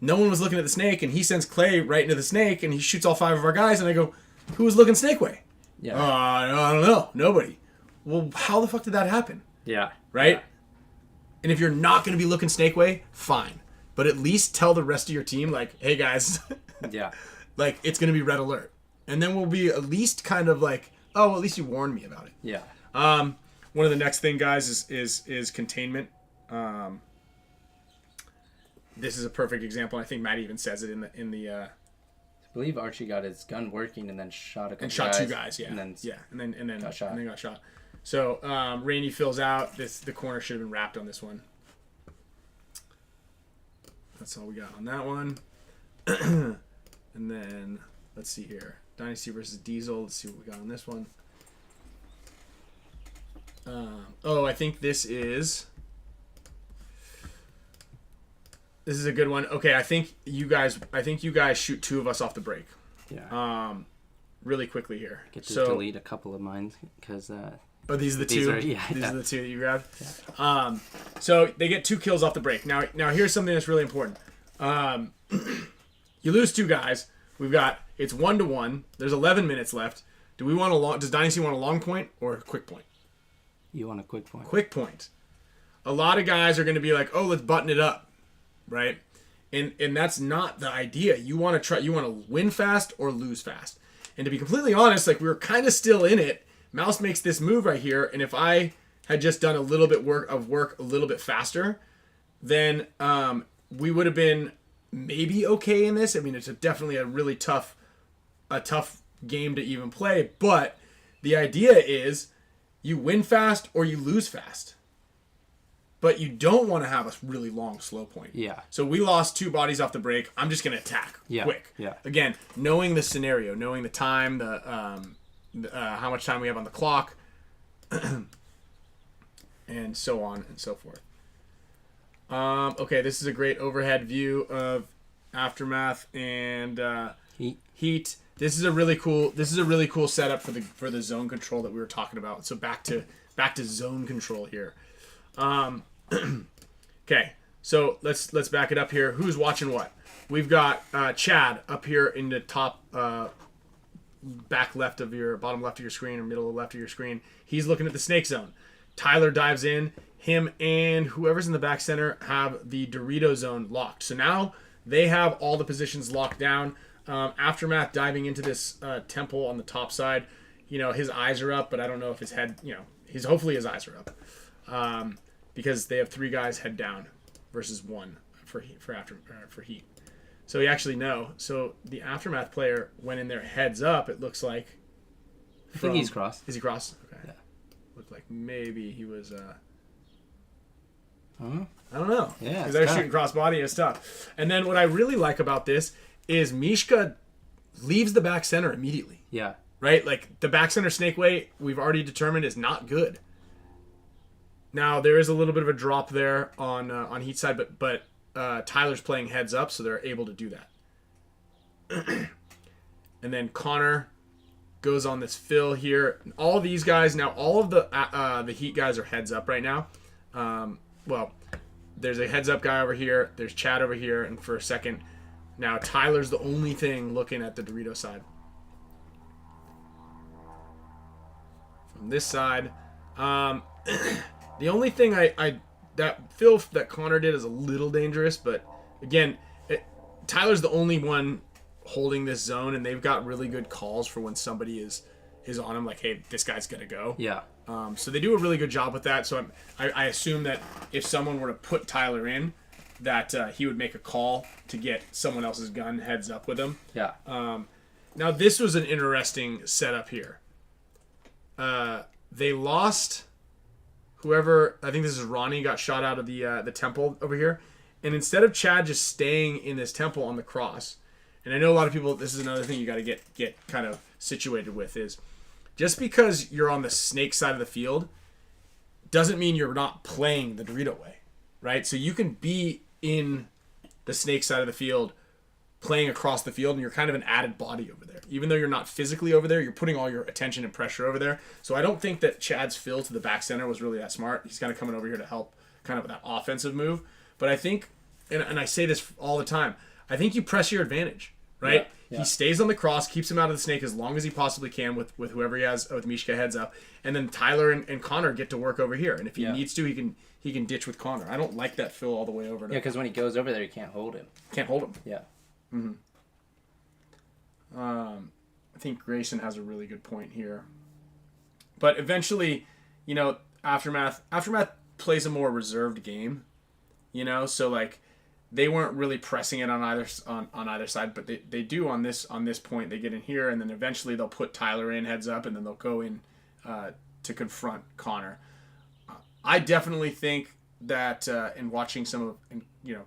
no one was looking at the snake, and he sends Clay right into the snake, and he shoots all 5 of our guys, and I go, who was looking snake way? Yeah. I don't know. Nobody. Well, how the fuck did that happen? Yeah. Right? Yeah. And if you're not going to be looking snake way, fine. But at least tell the rest of your team, like, hey, guys. Yeah. Like, it's going to be red alert. And then we'll be at least kind of like, oh, well, at least you warned me about it. Yeah. One of the next thing, guys, is containment. This is a perfect example. I think Matt even says it in the. I believe Archie got his gun working and then shot a couple and shot guys, 2 guys. Yeah. And then got shot. And then got shot. So Rainey fills out. The corner should have been wrapped on this one. That's all we got on that one. And then let's see here. Dynasty versus Diesel. Let's see what we got on this one. I think this is a good one. Okay, I think you guys shoot 2 of us off the break. Yeah. Really quickly here. Get to delete a couple of mine because. These are the 2. These are the 2 that you grabbed. Yeah. So they get 2 kills off the break. Now here's something that's really important. You lose 2 guys. It's 1-1. There's 11 minutes left. Does Dynasty want a long point or a quick point? You want a quick point. Quick point. A lot of guys are going to be like, "Oh, let's button it up." Right? And that's not the idea. You want to win fast or lose fast. And to be completely honest, like we were kind of still in it. Mouse makes this move right here, and if I had just done a little bit work a little bit faster, then we would have been maybe okay in this. I mean, it's definitely a really tough game to even play, but the idea is you win fast or you lose fast. But you don't want to have a really long slow point. Yeah. So we lost 2 bodies off the break. I'm just going to attack quick. Yeah. Again, knowing the scenario, knowing the time, how much time we have on the clock, and so on and so forth. Okay, this is a great overhead view of Aftermath and Heat. This is a really cool setup for the zone control that we were talking about. So back to zone control here. Okay, so let's back it up here. Who's watching what? We've got Chad up here in the top bottom left of your screen or middle left of your screen. He's looking at the snake zone. Tyler dives in. Him and whoever's in the back center have the Dorito zone locked. So now they have all the positions locked down. Aftermath diving into this temple on the top side. His eyes are up, but I don't know if his head. Hopefully his eyes are up. Because they have 3 guys head down versus 1 for Heat. So we actually know. So the Aftermath player went in there heads up. It looks like. I think he's cross. Is he cross? Okay. Yeah. Looked like maybe he was. Huh? I don't know. Yeah. Because they're shooting cross body. It's tough. And then what I really like about this is Mishka leaves the back center immediately. Yeah. Right. Like the back center snake way we've already determined is not good. Now there is a little bit of a drop there on Heat side, but Tyler's playing heads up, so they're able to do that. And then Connor goes on this fill here. All these guys now, all of the Heat guys are heads up right now. Well, there's a heads up guy over here. There's Chad over here, and for a second, now Tyler's the only thing looking at the Dorito side. From this side. The only thing that fill that Connor did is a little dangerous, but again, Tyler's the only one holding this zone, and they've got really good calls for when somebody is on him, like, hey, this guy's gonna go. Yeah. So they do a really good job with that. So I assume that if someone were to put Tyler in, that he would make a call to get someone else's gun heads up with him. Yeah. Now this was an interesting setup here. They lost. Whoever, I think this is Ronnie, got shot out of the temple over here. And instead of Chad just staying in this temple on the cross, and I know a lot of people, this is another thing you got to get kind of situated with, is just because you're on the snake side of the field doesn't mean you're not playing the Dorito way, right? So you can be in the snake side of the field playing across the field, and you're kind of an added body over there. Even though you're not physically over there, you're putting all your attention and pressure over there. So I don't think that Chad's fill to the back center was really that smart. He's kind of coming over here to help kind of that offensive move. But I think, and I say this all the time, I think you press your advantage, right? Yeah. He stays on the cross, keeps him out of the snake as long as he possibly can with whoever he has, with Mishka heads up. And then Tyler and Connor get to work over here. And if he needs to, he can ditch with Connor. I don't like that fill all the way over. Yeah, because when he goes over there, you can't hold him. Can't hold him. Yeah. Mm-hmm. I think Grayson has a really good point here. But eventually, Aftermath plays a more reserved game, so like they weren't really pressing it on either side, but they do on this point. They get in here, and then eventually they'll put Tyler in heads up, and then they'll go in to confront Connor. I definitely think that in watching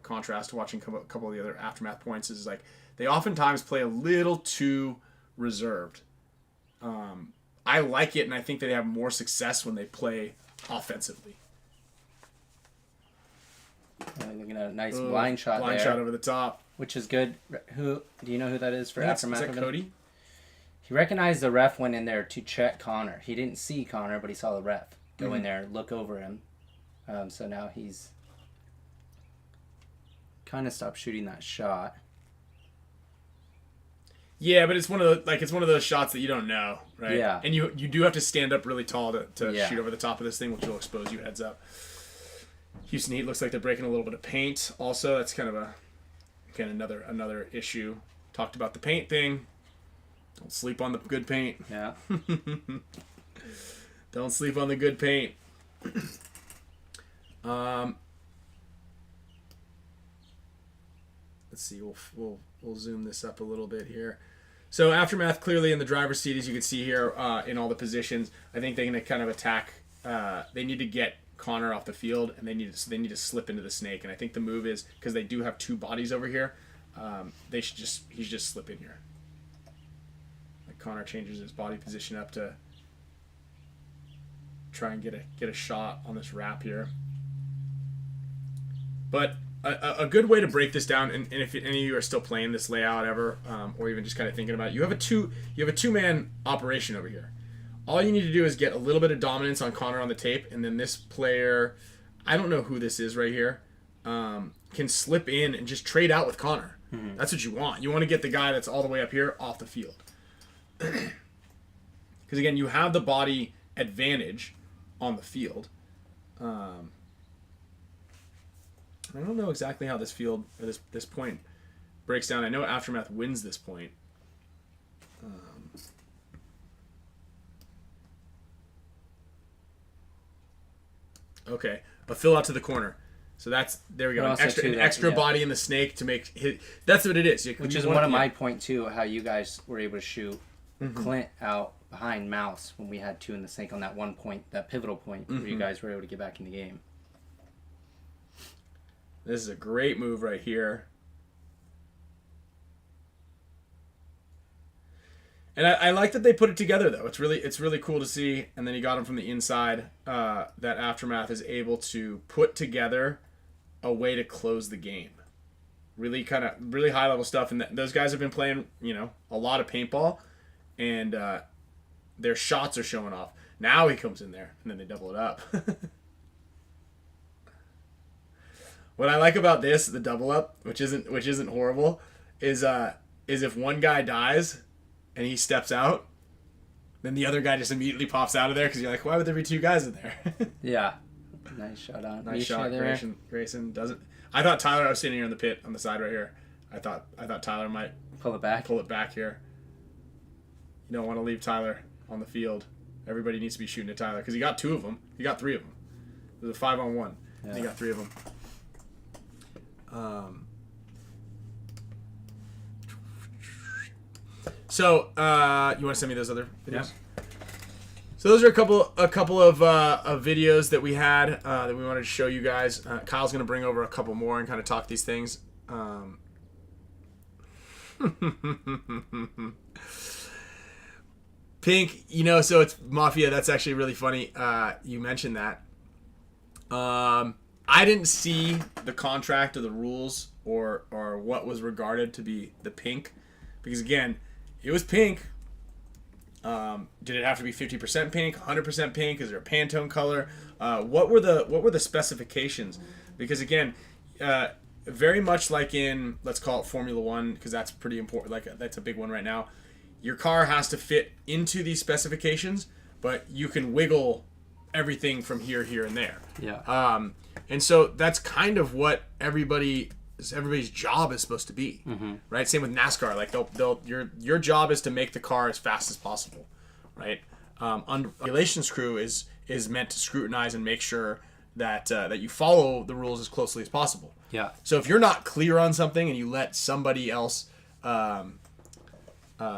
contrast to watching a couple of the other Aftermath points, is like they oftentimes play a little too reserved. I like it, and I think they have more success when they play offensively. Looking at a nice blind shot Blind there, shot over the top. which is good. Who do you know who that is for Aftermath? Is that Cody? He recognized the ref went in there to check Connor. He didn't see Connor, but he saw the ref go in there, look over him. So now he's kind of stopped shooting that shot. Yeah, but it's one of those shots that you don't know, right? Yeah. And you do have to stand up really tall to Yeah. shoot over the top of this thing, which will expose you heads up. Houston Heat looks like they're breaking a little bit of paint. Also, that's kind of another issue. Talked about the paint thing. Don't sleep on the good paint. Yeah. Don't sleep on the good paint. Let's see. We'll zoom this up a little bit here. So Aftermath clearly in the driver's seat, as you can see here, in all the positions. I think they're going to kind of attack. They need to get Connor off the field, and they need to slip into the snake. And I think the move is, because they do have two bodies over here, he should just slip in here. Like Connor changes his body position up to try and get a shot on this wrap here. But a good way to break this down, and if any of you are still playing this layout ever, or even just kind of thinking about it, you have a two-man operation over here. All you need to do is get a little bit of dominance on Connor on the tape, and then this player, I don't know who this is right here, can slip in and just trade out with Connor. Mm-hmm. That's what you want. You want to get the guy that's all the way up here off the field. Because again, you have the body advantage on the field. I don't know exactly how this field, or this point breaks down. I know Aftermath wins this point. Okay, a fill out to the corner. So there we go. An extra body in the snake to make hit. That's what it is. Which is one of my point too, how you guys were able to shoot Clint out behind Mouse when we had two in the snake on that one point, that pivotal point, where you guys were able to get back in the game. This is a great move right here. And I like that they put it together, though. It's really cool to see. And then he got him from the inside. That Aftermath is able to put together a way to close the game. Really high level stuff. And those guys have been playing, a lot of paintball, and their shots are showing off. Now he comes in there, and then they double it up. What I like about this, the double up, which isn't horrible, is if one guy dies and he steps out, then the other guy just immediately pops out of there, because you're like, why would there be two guys in there? Yeah. Nice shot on. Nice shot. Grayson doesn't. I thought Tyler. I was sitting here in the pit on the side right here. I thought Tyler might pull it back here. You don't want to leave Tyler on the field. Everybody needs to be shooting at Tyler, because he got two of them. He got three of them. It was a 5-on-1. Yeah. And he got three of them. So you want to send me those other videos? Yeah. So those are a couple of videos that we had that we wanted to show you guys. Kyle's going to bring over a couple more and kind of talk these things. Pink, so it's Mafia. That's actually really funny. You mentioned that. I didn't see the contract or the rules or what was regarded to be the pink, because again, it was pink. Did it have to be 50% pink, 100% pink? Is there a Pantone color? What were the specifications? Because again, very much like in, let's call it Formula One, because that's pretty important. Like that's a big one right now. Your car has to fit into these specifications, but you can wiggle everything from here, and there. Yeah. And so that's kind of what everybody's job is supposed to be, right? Same with NASCAR. Like your job is to make the car as fast as possible, right? Regulations crew is meant to scrutinize and make sure that you follow the rules as closely as possible. Yeah. So if you're not clear on something and you let somebody else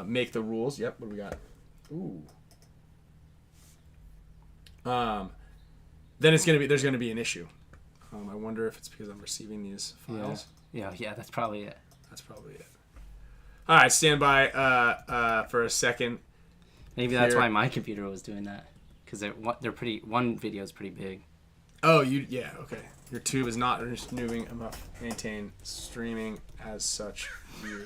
make the rules, yep. What do we got? Ooh. Then there's gonna be an issue. I wonder if it's because I'm receiving these files. Yeah, that's probably it. That's probably it. All right, stand by for a second. Maybe that's Here. why my computer was doing that, because they're pretty. One video is pretty big. Oh, yeah, okay. Your tube is not moving enough. Maintain streaming as such view.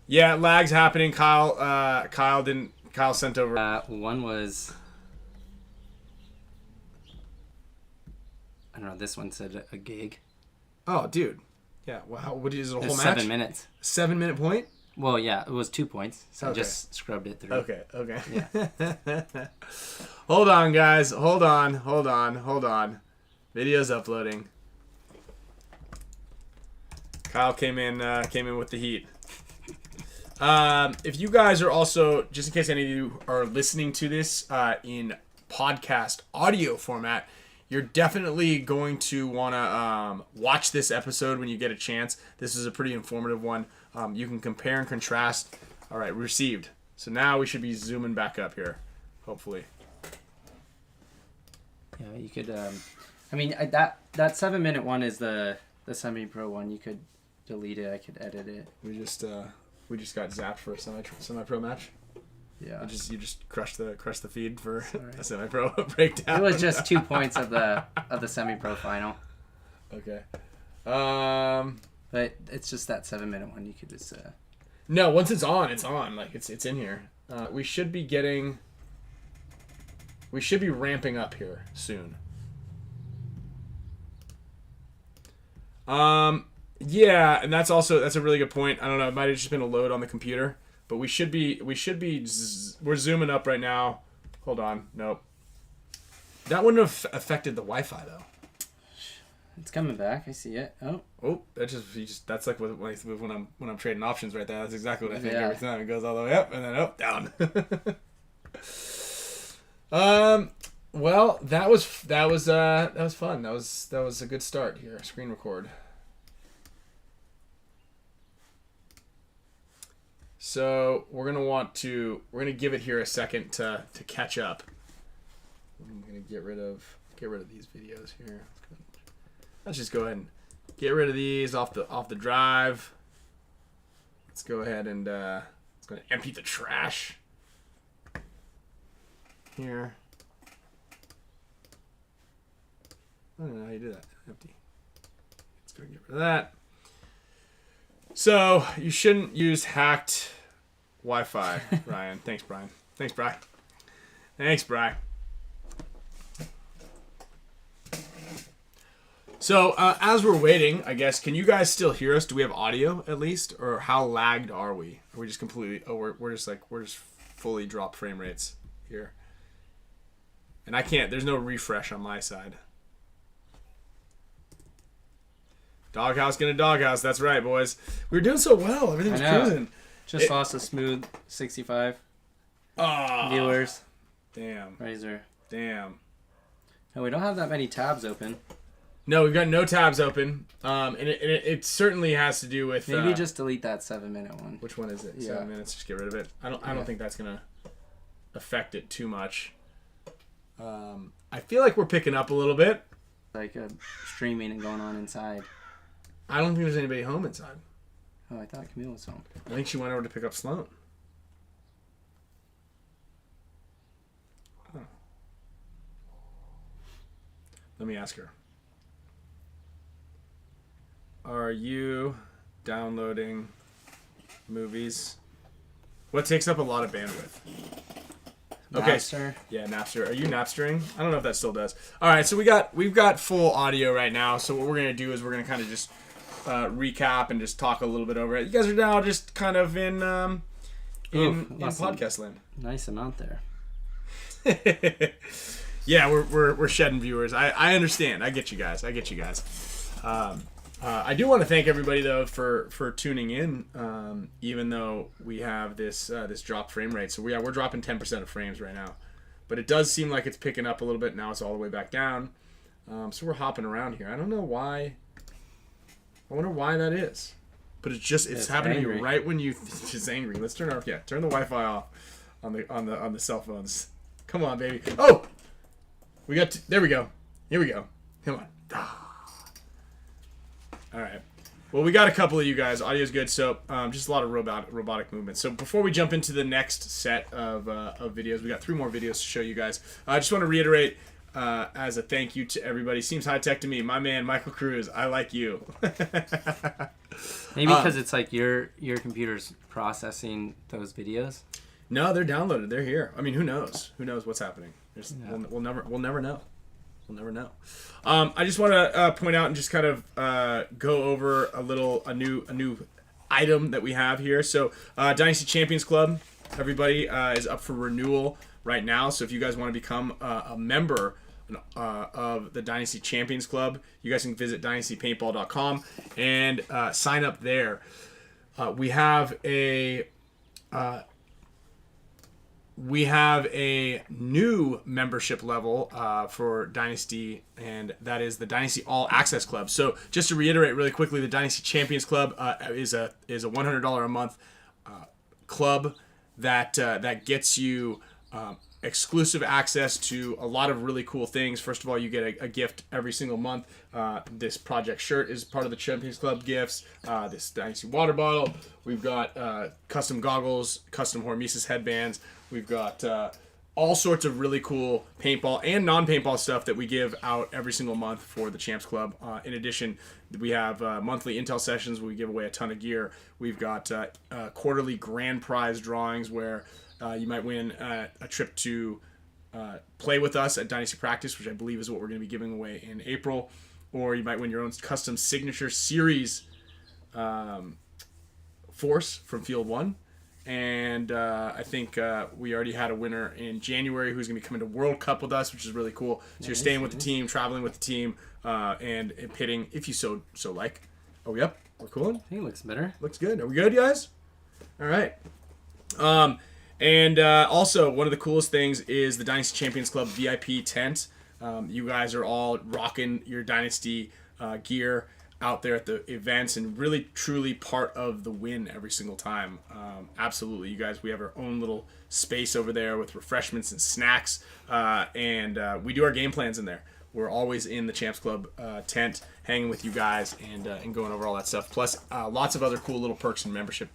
Yeah, lag's happening. Kyle sent over. One was. I don't know. This one said a gig. Oh, dude. Yeah. Wow. What is it? A whole It's match? 7 minutes. 7-minute point? Well, yeah, it was 2 points. So I Okay. just scrubbed it through. Okay. Yeah. Hold on, guys. Hold on. Video's uploading. Kyle came in with the heat. If you guys are also, just in case any of you are listening to this in podcast audio format, you're definitely going to want to watch this episode when you get a chance. This is a pretty informative one. You can compare and contrast. All right, received. So now we should be zooming back up here, hopefully. Yeah, you could. I mean, that 7-minute one is the semi-pro one. You could delete it. I could edit it. We just got zapped for a semi-pro match. Yeah. You just crushed the feed for Sorry. a semi-pro breakdown. It was just 2 points of the semi-pro final. Okay. But it's just that 7-minute one. You could just. No, once it's on, it's on. Like it's in here. We should be ramping up here soon. Yeah, and that's a really good point. I don't know, it might have just been a load on the computer, but we're zooming up right now. Hold on. Nope. That wouldn't have affected the Wi-Fi though. It's coming back. I see it. Oh. That's like when I'm trading options right there. That's exactly what I think Yeah. every time. It goes all the way up and then up, down. Well, that was fun. That was a good start here. Screen record. So we're gonna give it here a second to catch up. I'm gonna get rid of these videos here. Let's just go ahead and get rid of these off the drive. Let's go ahead and let's go empty the trash here. I don't know how you do that. Empty. Let's go get rid of that. So you shouldn't use hacked Wi-Fi, Ryan. Thanks, Brian. Thanks, Bri. So as we're waiting, I guess, can you guys still hear us? Do we have audio at least, or how lagged are we? Are we just completely? Oh, we're just fully dropped frame rates here, and I can't. There's no refresh on my side. Doghouse gonna doghouse. That's right, boys. We were doing so well. Everything was cruising. Just lost a smooth 65 viewers. Damn. Razor. Damn. No, we don't have that many tabs open. No, we've got no tabs open. And it certainly has to do with Maybe just delete that 7-minute one. which one is it? Yeah. 7 minutes. Just get rid of it. I don't think that's gonna affect it too much. I feel like we're picking up a little bit. Like streaming and going on inside. I don't think there's anybody home inside. Oh, I thought Camille was home. I think she went over to pick up Sloan. Huh. Let me ask her. Are you downloading movies? What takes up a lot of bandwidth? Okay. Napster. Yeah, Napster. Are you Napstering? I don't know if that still does. All right, so we've got full audio right now. So what we're gonna do is we're gonna kind of just recap and just talk a little bit over it. You guys are now just kind of in podcast land. Nice amount there. Yeah, we're shedding viewers. I understand. I get you guys. I do want to thank everybody though for tuning in. Even though we have this drop frame rate, so we're dropping 10% of frames right now, but it does seem like it's picking up a little bit now. It's all the way back down. So we're hopping around here. I don't know why. I wonder why that is. But it's happening to me right when you just angry. Let's turn the Wi-Fi off on the cell phones. Come on, baby. Oh, there we go. Here we go. Come on. All right. Well, we got a couple of you guys. Audio's good, so just a lot of robotic movement. So before we jump into the next set of videos, we got 3 more videos to show you guys. I just want to reiterate as a thank you to everybody. Seems high tech to me. My man, Michael Cruz. I like you. Maybe because it's like your computer's processing those videos. No, they're downloaded. They're here. I mean, who knows? Who knows what's happening? We'll never know. We'll never know. I just want to point out and just kind of go over a new item that we have here. So, Dynasty Champions Club, everybody is up for renewal right now. So, if you guys want to become a member of the Dynasty Champions Club, you guys can visit dynastypaintball.com and sign up there. We have a new membership level for Dynasty, and that is the Dynasty All Access Club. So just to reiterate really quickly, the Dynasty Champions Club is a $100 a month club that gets you exclusive access to a lot of really cool things. First of all, you get a gift every single month. This project shirt is part of the Champions Club gifts. This Dynasty water bottle. We've got custom goggles, custom HORMESIS headbands. We've got all sorts of really cool paintball and non-paintball stuff that we give out every single month for the Champs Club. In addition, we have monthly intel sessions where we give away a ton of gear. We've got quarterly grand prize drawings where you might win a trip to play with us at Dynasty Practice, which I believe is what we're going to be giving away in April. Or you might win your own custom signature series force from Field 1. And I think we already had a winner in January who's going to be coming to World Cup with us, which is really cool. So you're staying with the team, traveling with the team, and pitting if you so like. Are we up? We're cool? He looks better. Looks good. Are we good, guys? All right. And also, one of the coolest things is the Dynasty Champions Club VIP tent. You guys are all rocking your Dynasty gear out there at the events and really, truly part of the win every single time. Absolutely. You guys, we have our own little space over there with refreshments and snacks. And we do our game plans in there. We're always in the Champs Club tent, hanging with you guys and going over all that stuff. Plus, lots of other cool little perks and membership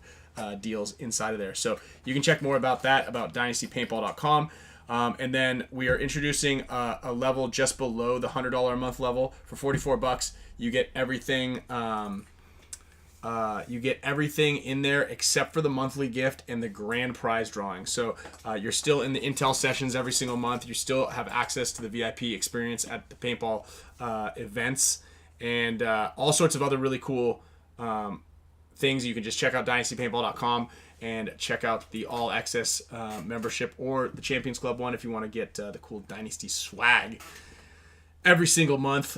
deals inside of there. So you can check more about that, about dynastypaintball.com. And then we are introducing a level just below the $100 a month level for $44. You get everything. You get everything in there except for the monthly gift and the grand prize drawing. So you're still in the intel sessions every single month. You still have access to the VIP experience at the paintball events and all sorts of other really cool things. You can just check out dynastypaintball.com and check out the all access membership or the Champions Club one if you want to get the cool Dynasty swag every single month.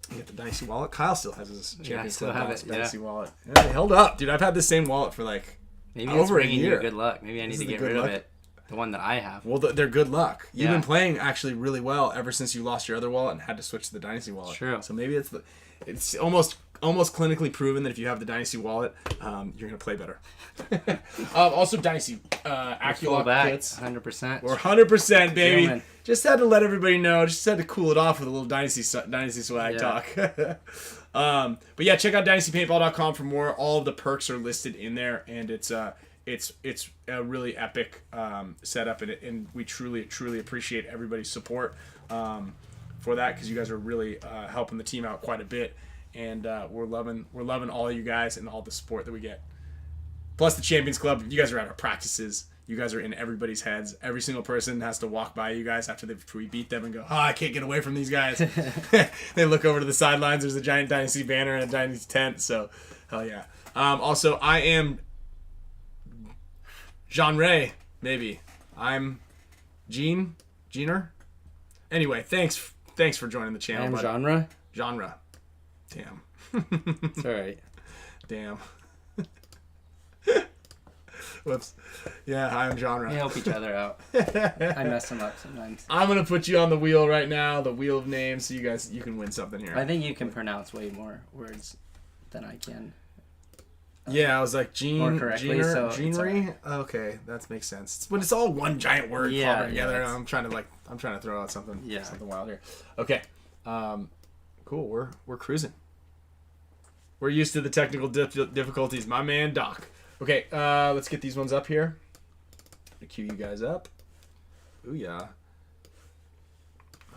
You get the Dynasty wallet. Kyle still has his Champions Club Dynasty wallet. Yeah, they held up, dude. I've had the same wallet for like maybe over it's a year. You good luck. Maybe I need to get rid of it. The one that I have. Well, they're good luck. You've been playing actually really well ever since you lost your other wallet and had to switch to the Dynasty wallet. True. So maybe it's almost clinically proven that if you have the Dynasty wallet, you're gonna play better. Also, Dynasty AccuLock kits. 100%. We're 100%, baby. Gentlemen. Just had to let everybody know. Just had to cool it off with a little Dynasty swag talk. But yeah, check out dynastypaintball.com for more. All of the perks are listed in there, and it's a really epic setup, and we truly appreciate everybody's support for that because you guys are really helping the team out quite a bit. And we're loving all of you guys and all the support that we get. Plus the Champions Club, you guys are at our practices. You guys are in everybody's heads. Every single person has to walk by you guys after we beat them and go, I can't get away from these guys. They look over to the sidelines. There's a giant Dynasty banner and a Dynasty tent. So, hell yeah. Also, I am Jean Ray, maybe. I'm Jeaner. Anyway, thanks for joining the channel. I'm Genre. Damn. It's all right. Damn. Whoops. Yeah, I'm Genre. We help each other out. I mess them up sometimes. I'm going to put you on the wheel right now, the wheel of names, so you can win something here. I think you can pronounce way more words than I can. Yeah, I was like, correctly, so Jeanery? Okay, that makes sense. But it's all one giant word cobbled together. I'm trying to throw out something wild here. Okay. Cool. We're cruising. We're used to the technical difficulties. My man, Doc. Okay, let's get these ones up here. I'll cue you guys up. Ooh, yeah.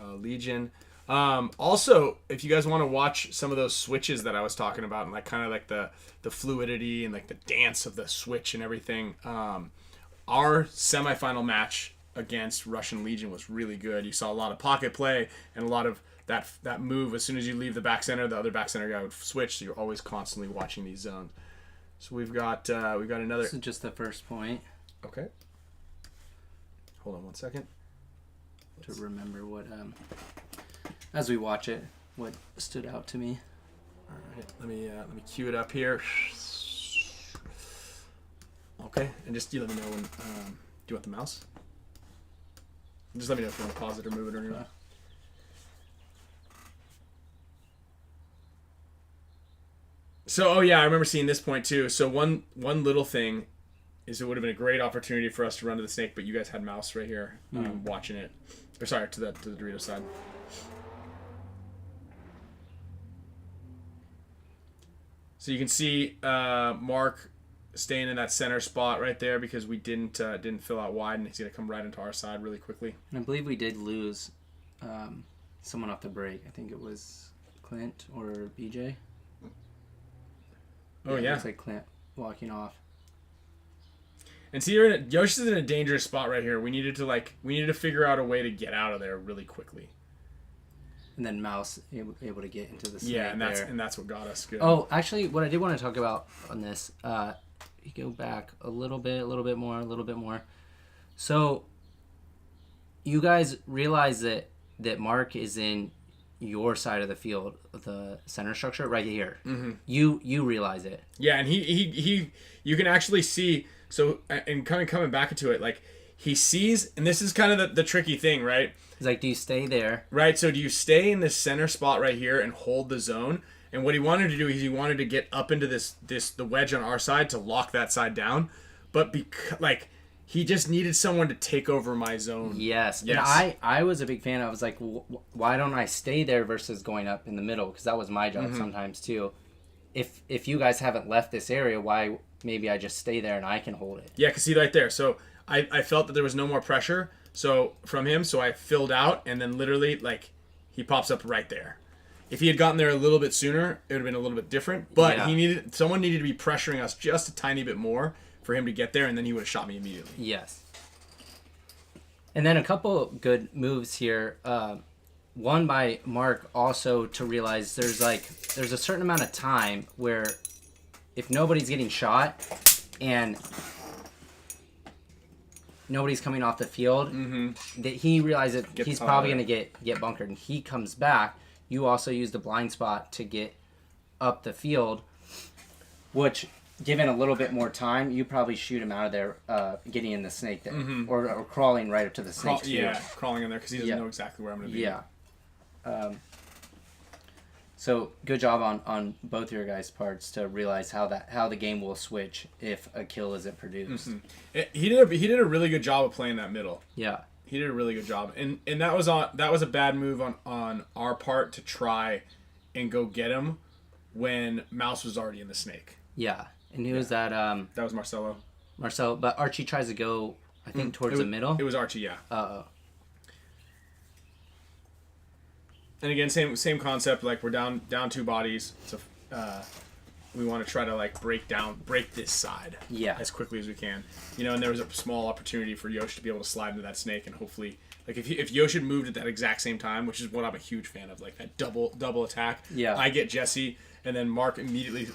Legion. Also, if you guys want to watch some of those switches that I was talking about, and like kind of like the fluidity and like the dance of the switch and everything, our semifinal match against Russian Legion was really good. You saw a lot of pocket play and a lot of that move. As soon as you leave the back center, the other back center guy would switch. So you're always constantly watching these zones. So we've got another. This is just the first point. Okay. Hold on one second. To remember what, as we watch it, what stood out to me. All right, let me cue it up here. Okay, and just you let me know when. Do you want the mouse? Just let me know if you want to pause it or move it or anything. So, oh yeah, I remember seeing this point too. So one little thing is it would have been a great opportunity for us to run to the snake, but you guys had mouse right here watching it. Or sorry, to the Dorito side. So you can see Mark staying in that center spot right there because we didn't fill out wide, and he's gonna come right into our side really quickly. And I believe we did lose someone off the break. I think it was Clint or BJ. Oh yeah, it looks like Clint walking off. And see, Yoshi's in a dangerous spot right here. We needed to figure out a way to get out of there really quickly. And then Mouse able to get into the snake. Yeah, and that's what got us good. Oh, actually, what I did want to talk about on this, you go back a little bit more. So, you guys realize that Mark is in your side of the field, the center structure right here. Mm-hmm. You realize it. Yeah, and he you can actually see. So, and kind of coming back into it, like he sees, and this is kind of the tricky thing, right? He's like, do you stay there? Right. So, do you stay in this center spot right here and hold the zone? And what he wanted to do is he wanted to get up into the wedge on our side to lock that side down, but he just needed someone to take over my zone. Yes. And I was a big fan. I was like, why don't I stay there versus going up in the middle? Because that was my job sometimes too. If you guys haven't left this area, why maybe I just stay there and I can hold it? Yeah, because see right there. So I felt that there was no more pressure from him, so I filled out, and then literally he pops up right there. If he had gotten there a little bit sooner, it would have been a little bit different. But someone needed to be pressuring us just a tiny bit more for him to get there, and then he would have shot me immediately. Yes. And then a couple good moves here. One by Mark also to realize there's a certain amount of time where if nobody's getting shot and nobody's coming off the field, that he realizes that he's probably going to get bunkered, and he comes back. You also use the blind spot to get up the field, which, given a little bit more time, you probably shoot him out of there, getting in the snake there, or crawling right up to the snake too. Yeah, crawling in there because he doesn't know exactly where I'm going to be. Yeah. So good job on both of your guys' parts to realize how the game will switch if a kill isn't produced. He did a really good job of playing that middle. Yeah. He did a really good job, and that was a bad move on our part to try and go get him when Mouse was already in the snake. Yeah. And who was that? That was Marcelo. But Archie tries to go, I think, towards the middle. It was Archie, yeah. Uh-oh. And again, same concept. Like we're down two bodies, so we want to try to break this side, as quickly as we can. And there was a small opportunity for Yosh to be able to slide into that snake, and hopefully, if Yosh had moved at that exact same time, which is what I'm a huge fan of, that double attack. Yeah. I get Jesse, and then Mark immediately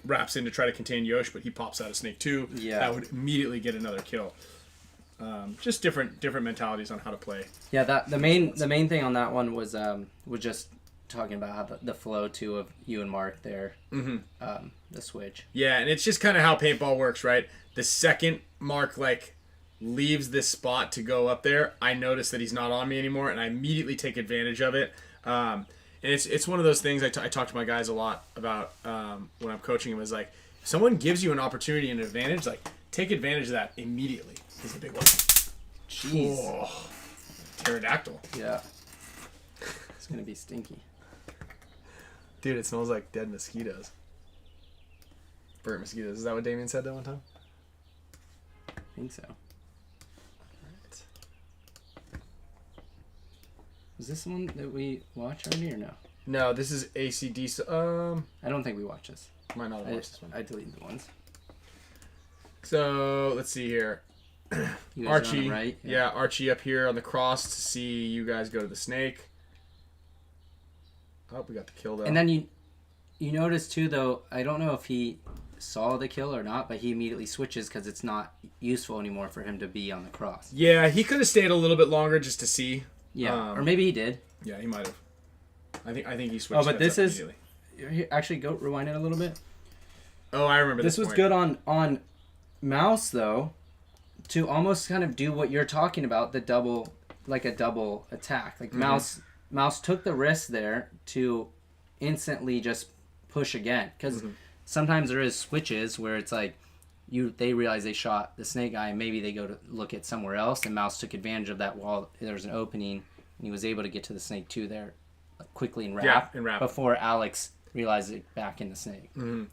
wraps in to try to contain Yosh, but he pops out of snake too. Yeah. That would immediately get another kill. Just different mentalities on how to play. Yeah, the main thing on that one was just talking about how the flow too of you and Mark there, the switch. Yeah, and it's just kind of how paintball works, right? The second Mark leaves this spot to go up there, I notice that he's not on me anymore, and I immediately take advantage of it. And it's one of those things I talk to my guys a lot about when I'm coaching them. Is if someone gives you an opportunity and an advantage, take advantage of that immediately. This is a big one. Jeez. Oh, pterodactyl. Yeah. It's gonna be stinky. Dude, it smells like dead mosquitoes. Burnt mosquitoes. Is that what Damien said that one time? I think so. Was this the one that we watched already or no? No, this is ACD. I don't think we watched this. Might not have watched this one. I deleted the ones. So let's see here. You guys are on Archie, the right? yeah, Archie up here on the cross to see you guys go to the snake. Oh, we got the kill though. And then you notice too, though. I don't know if he saw the kill or not, but he immediately switches because it's not useful anymore for him to be on the cross. Yeah, he could have stayed a little bit longer just to see. Yeah, or maybe he did. Yeah, he might have. I think he switched. Oh, but this is immediately. actually go rewind it a little bit. Oh, I remember this. This was point. good on mouse though, to almost kind of do what you're talking about, the double, like a double attack. Like mouse took the risk there to instantly just push again, because sometimes there is switches where it's like they realize they shot the snake guy and maybe they go to look at somewhere else, and mouse took advantage of that while there was an opening and he was able to get to the snake too there quickly and wrap, before Alex realized it back in the snake. And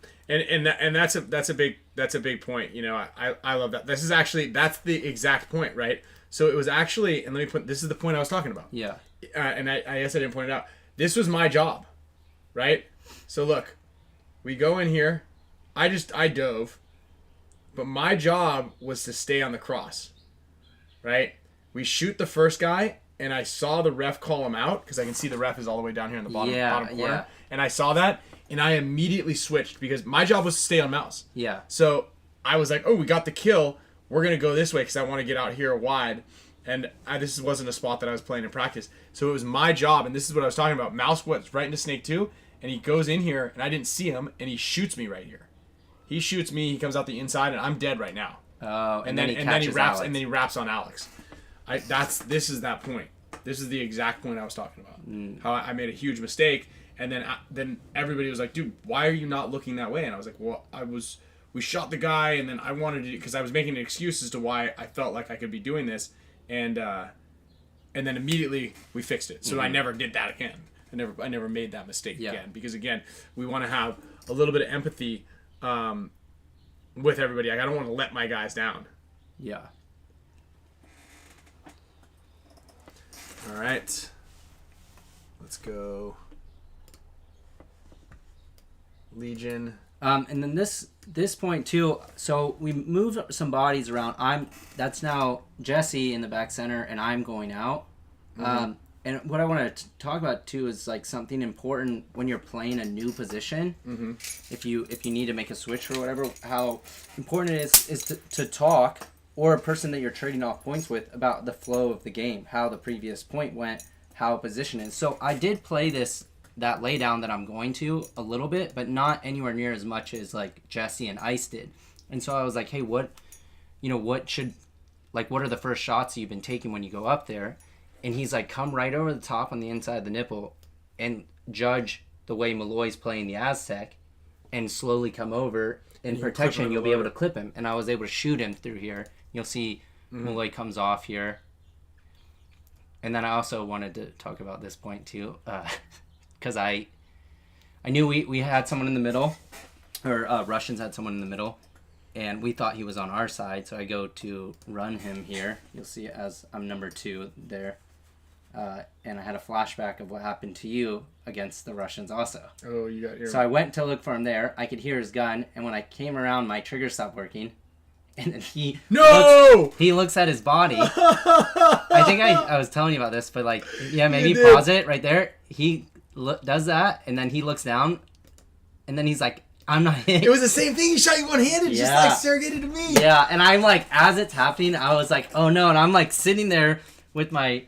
that's a big point. You know, I love that. This is actually, that's the exact point, right? So it was actually, and this is the point I was talking about. Yeah. And I guess I didn't point it out. This was my job, right? So look, we go in here. I dove, but my job was to stay on the cross, right? We shoot the first guy, and I saw the ref call him out, because I can see the ref is all the way down here in the bottom corner. Yeah. And I saw that, and I immediately switched, because my job was to stay on mouse. Yeah. So I was like, oh, we got the kill. We're going to go this way because I want to get out here wide. And this wasn't a spot that I was playing in practice. So it was my job, and this is what I was talking about. Mouse was right into Snake 2, and he goes in here, and I didn't see him, and he shoots me right here. He shoots me, he comes out the inside, and I'm dead right now. Oh, and then he wraps on Alex. This is that point. This is the exact point I was talking about. How I made a huge mistake, and then everybody was like, dude, why are you not looking that way? And I was like, well, we shot the guy, and then I wanted to, because I was making an excuse as to why I felt like I could be doing this, and then immediately we fixed it. So I never did that again. I never made that mistake again, because again, we want to have a little bit of empathy with everybody. I don't want to let my guys down. Yeah. All right. Let's go. Legion. And then this point too. So we moved some bodies around. That's now Jesse in the back center, and I'm going out. And what I want to talk about too is like something important when you're playing a new position. If you need to make a switch or whatever, how important it is to talk, or a person that you're trading off points with, about the flow of the game, how the previous point went, how a position is. So I did play that laydown that I'm going to a little bit, but not anywhere near as much as like Jesse and Ice did. And so I was like, hey, what are the first shots you've been taking when you go up there? And he's like, come right over the top on the inside of the nipple and judge the way Malloy's playing the Aztec, and slowly come over in protection. You'll be able to clip him. And I was able to shoot him through here. You'll see Malloy comes off here. And then I also wanted to talk about this point too, because I knew we had someone in the middle, or Russians had someone in the middle, and we thought he was on our side. So I go to run him here. You'll see as I'm number 2 there. And I had a flashback of what happened to you against the Russians also. Oh, you got your... So I went to look for him there. I could hear his gun, and when I came around, my trigger stopped working. And then he looks at his body. I think I was telling you about this, but like, yeah, maybe pause it right there. He does that, and then he looks down, and then he's like, I'm not hit. It was the same thing. He shot you one-handed, just like surrogated to me. Yeah, and I'm like, as it's happening, I was like, oh no, and I'm like sitting there with my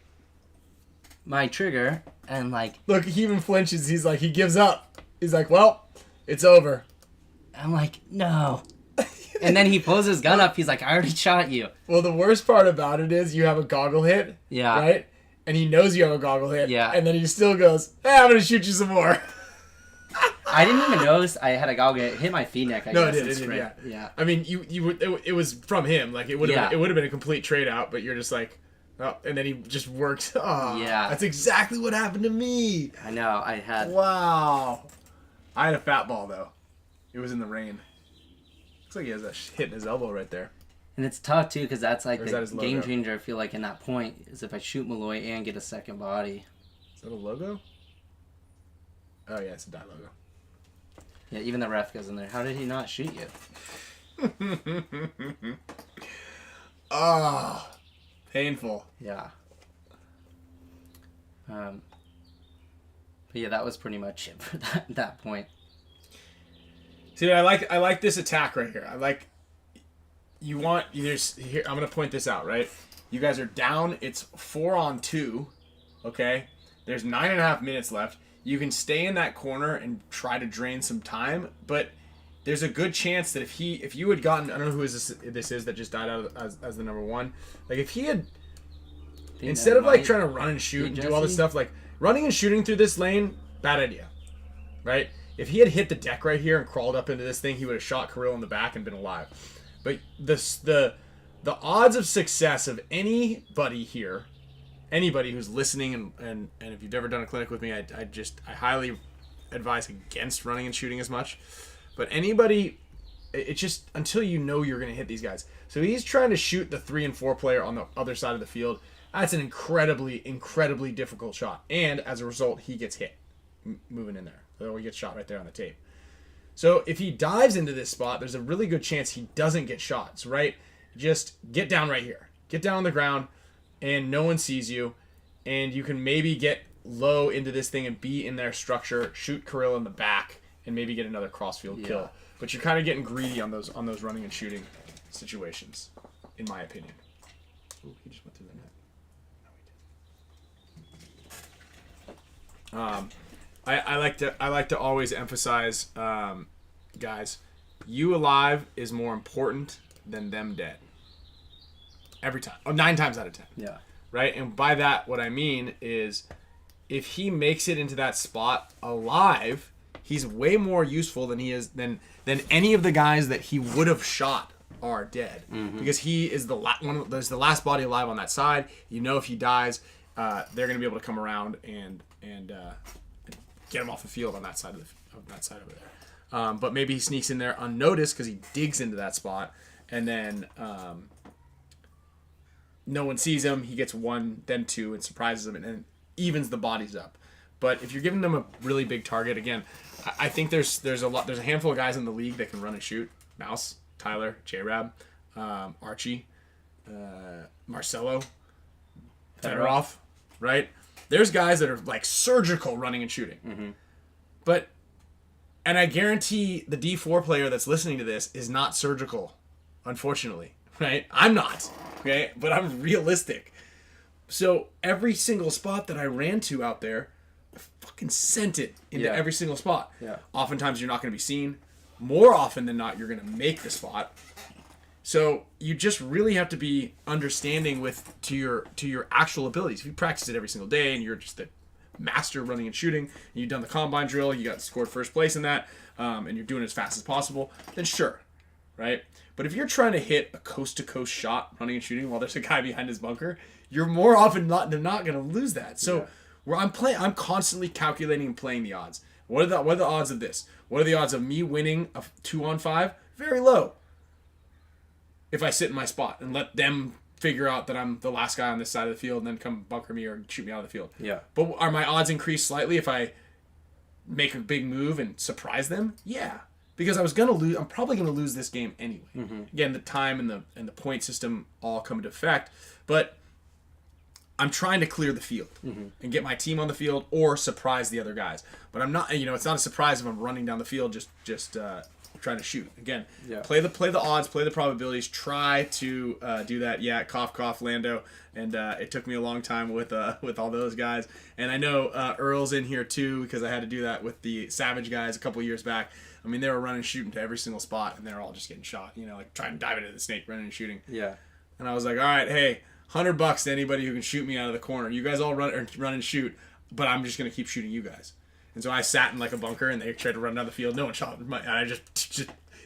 trigger, and like, look, he even flinches. He's like, he gives up. He's like, well, it's over. I'm like, no. And then he pulls his gun up. He's like, I already shot you. Well, the worst part about it is you have a goggle hit. Yeah. Right? And he knows you have a goggle hit. Yeah. And then he still goes, hey, I'm going to shoot you some more. I didn't even notice I had a goggle hit. It hit my feet neck, I guess. It did, yeah. I mean, it was from him. Like, it would have been a complete trade out, but you're just like, oh, and then he just worked. Oh, yeah. That's exactly what happened to me. I know. Wow. I had a fat ball, though. It was in the rain. Looks like he has a hit in his elbow right there. And it's tough, too, because that's like Or is that his the logo? game changer, I feel like, in that point, is if I shoot Malloy and get a second body. Is that a logo? Oh, yeah, it's a die logo. Yeah, even the ref goes in there. How did he not shoot you? Oh, painful. Yeah. But yeah, that was pretty much it for that point. See, I like this attack right here. I like here. I'm gonna point this out, right? You guys are down. It's 4-on-2. Okay. There's 9.5 minutes left. You can stay in that corner and try to drain some time, but there's a good chance that if you had gotten, I don't know who this is that just died out as the number one. Like if he had, instead of like trying to run and shoot and do all this stuff, like running and shooting through this lane, bad idea, right? If he had hit the deck right here and crawled up into this thing, he would have shot Kirill in the back and been alive. But the odds of success of anybody here, anybody who's listening and if you've ever done a clinic with me, I highly advise against running and shooting as much. But anybody, it's just until you know you're going to hit these guys. So he's trying to shoot the 3 and 4 player on the other side of the field. That's an incredibly, incredibly difficult shot. And as a result, he gets hit moving in there. So he gets shot right there on the tape. So if he dives into this spot, there's a really good chance he doesn't get shots, right? Just get down right here. Get down on the ground and no one sees you. And you can maybe get low into this thing and be in their structure, shoot Kirill in the back, and maybe get another crossfield kill. But you're kind of getting greedy on those running and shooting situations, in my opinion. Ooh, he just went through the net. No, he didn't. I like to always emphasize, guys, you alive is more important than them dead. Every time. 9 times out of 10. Yeah. Right? And by that, what I mean is if he makes it into that spot alive, he's way more useful than he is than any of the guys that he would have shot are dead. Mm-hmm. Because he is there's the last body alive on that side. You know if he dies, they're going to be able to come around and get him off the field on that side of there. But maybe he sneaks in there unnoticed because he digs into that spot, and then no one sees him. He gets 1, then 2, and surprises him, and then evens the bodies up. But if you're giving them a really big target, again, I think there's a handful of guys in the league that can run and shoot. Mouse, Tyler, J-Rab, Archie, Marcelo, Fedorov, right? There's guys that are like surgical running and shooting. Mm-hmm. And I guarantee the D4 player that's listening to this is not surgical, unfortunately, right? I'm not, okay? But I'm realistic. So every single spot that I ran to out there, I fucking sent it into every single spot. Yeah. Oftentimes you're not going to be seen. More often than not, you're going to make the spot. So you just really have to be understanding to your actual abilities. If you practice it every single day and you're just a master running and shooting, and you've done the combine drill, you got scored first place in that, and you're doing it as fast as possible, then sure, right? But if you're trying to hit a coast-to-coast shot running and shooting while there's a guy behind his bunker, you're more often than not going to lose that. So where I'm constantly calculating and playing the odds. What are the odds of this? What are the odds of me winning a 2-on-5? Very low. If I sit in my spot and let them figure out that I'm the last guy on this side of the field and then come bunker me or shoot me out of the field. Yeah. But are my odds increased slightly if I make a big move and surprise them? Yeah. Because I'm probably gonna lose this game anyway. Mm-hmm. Again, the time and the point system all come into effect. But I'm trying to clear the field and get my team on the field or surprise the other guys. But I'm not, it's not a surprise if I'm running down the field just trying to shoot. Again, play the odds, play the probabilities, try to do that. Yeah, cough, cough, Lando. And it took me a long time with all those guys. And I know Earl's in here too because I had to do that with the Savage guys a couple years back. I mean, they were running and shooting to every single spot, and they were all just getting shot, like trying to dive into the snake, running and shooting. Yeah. And I was like, all right, hey, $100 to anybody who can shoot me out of the corner. You guys all run and shoot, but I'm just going to keep shooting you guys. And so I sat in like a bunker, and they tried to run down the field. No one shot. And I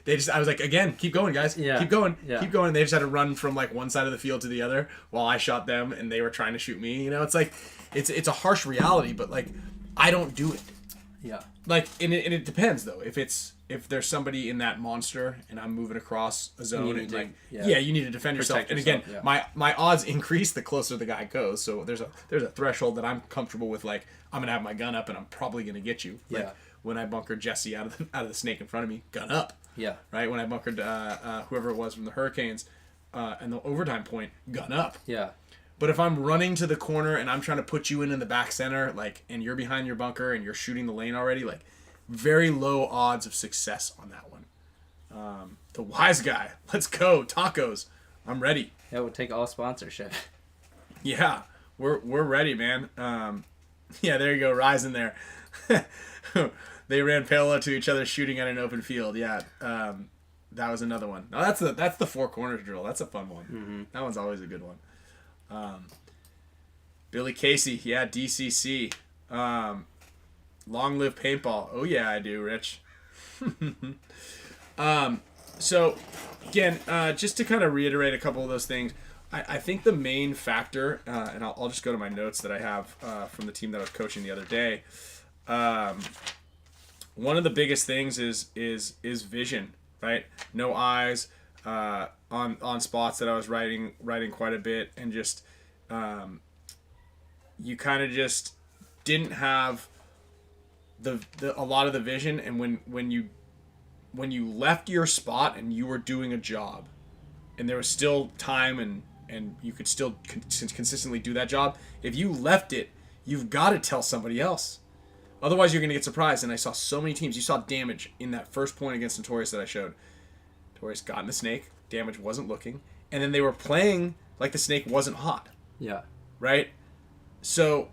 I was like, again, keep going, guys. Yeah. Keep going. Yeah. Keep going. And they just had to run from like one side of the field to the other while I shot them, and they were trying to shoot me. It's like, it's a harsh reality, but like, I don't do it. Yeah. Like, and it depends though. If there's somebody in that monster and I'm moving across a zone, and like, you need to defend yourself. Protect And again, yourself, my odds increase the closer the guy goes. So there's a threshold that I'm comfortable with. Like, I'm gonna have my gun up and I'm probably gonna get you. Like, Yeah. when I bunkered Jesse out of the snake in front of me, gun up. Yeah. Right. When I bunkered whoever it was from the Hurricanes, and the overtime point, gun up. Yeah. But if I'm running to the corner and I'm trying to put you in the back center, like, and you're behind your bunker and you're shooting the lane already, like, very low odds of success on that one. The wise guy, let's go tacos. I'm ready. Yeah, we'll take all sponsorship. Yeah, we're ready, man. Yeah, there you go, Rise in there. They ran parallel to each other, shooting at an open field. Yeah, that was another one. No, that's the four corners drill. That's a fun one. Mm-hmm. That one's always a good one. Billy Casey, yeah, DCC. Long live paintball. Oh yeah, I do, Rich. So again, just to kind of reiterate a couple of those things, I think the main factor, and I'll just go to my notes that I have from the team that I was coaching the other day. One of the biggest things is vision, right? No eyes on spots that I was writing quite a bit, and just you kind of just didn't have a lot of the vision, and when you left your spot and you were doing a job, and there was still time and you could still consistently do that job, if you left it, you've got to tell somebody else. Otherwise, you're going to get surprised. And I saw so many teams. You saw Damage in that first point against Notorious that I showed. Notorious got in the snake. Damage wasn't looking. And then they were playing like the snake wasn't hot. Yeah. Right? So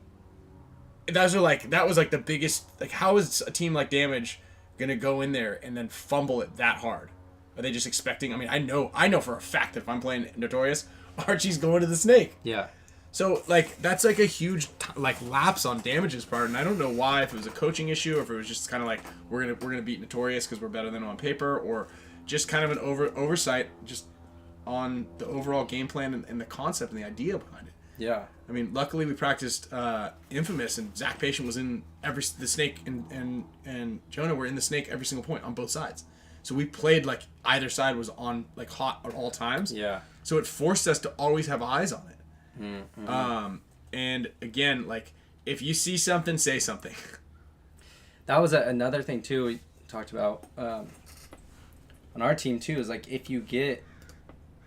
that was like the biggest. Like, how is a team like Damage going to go in there and then fumble it that hard? Are they just expecting? I mean, I know for a fact that if I'm playing Notorious, Archie's going to the snake. Yeah. So, like, that's, like, a huge, lapse on Damage's part, and I don't know why, if it was a coaching issue, or if it was just kind of like, we're gonna beat Notorious because we're better than them on paper, or just kind of an oversight just on the overall game plan and the concept and the idea behind it. Yeah. I mean, luckily we practiced Infamous, and Zach Patient was in the snake, and Jonah were in the snake every single point on both sides. So we played, like, either side was on, like, hot at all times. Yeah. So it forced us to always have eyes on it. Mm-hmm. And again, like, if you see something, say something. That was another thing too we talked about on our team too, is like, if you get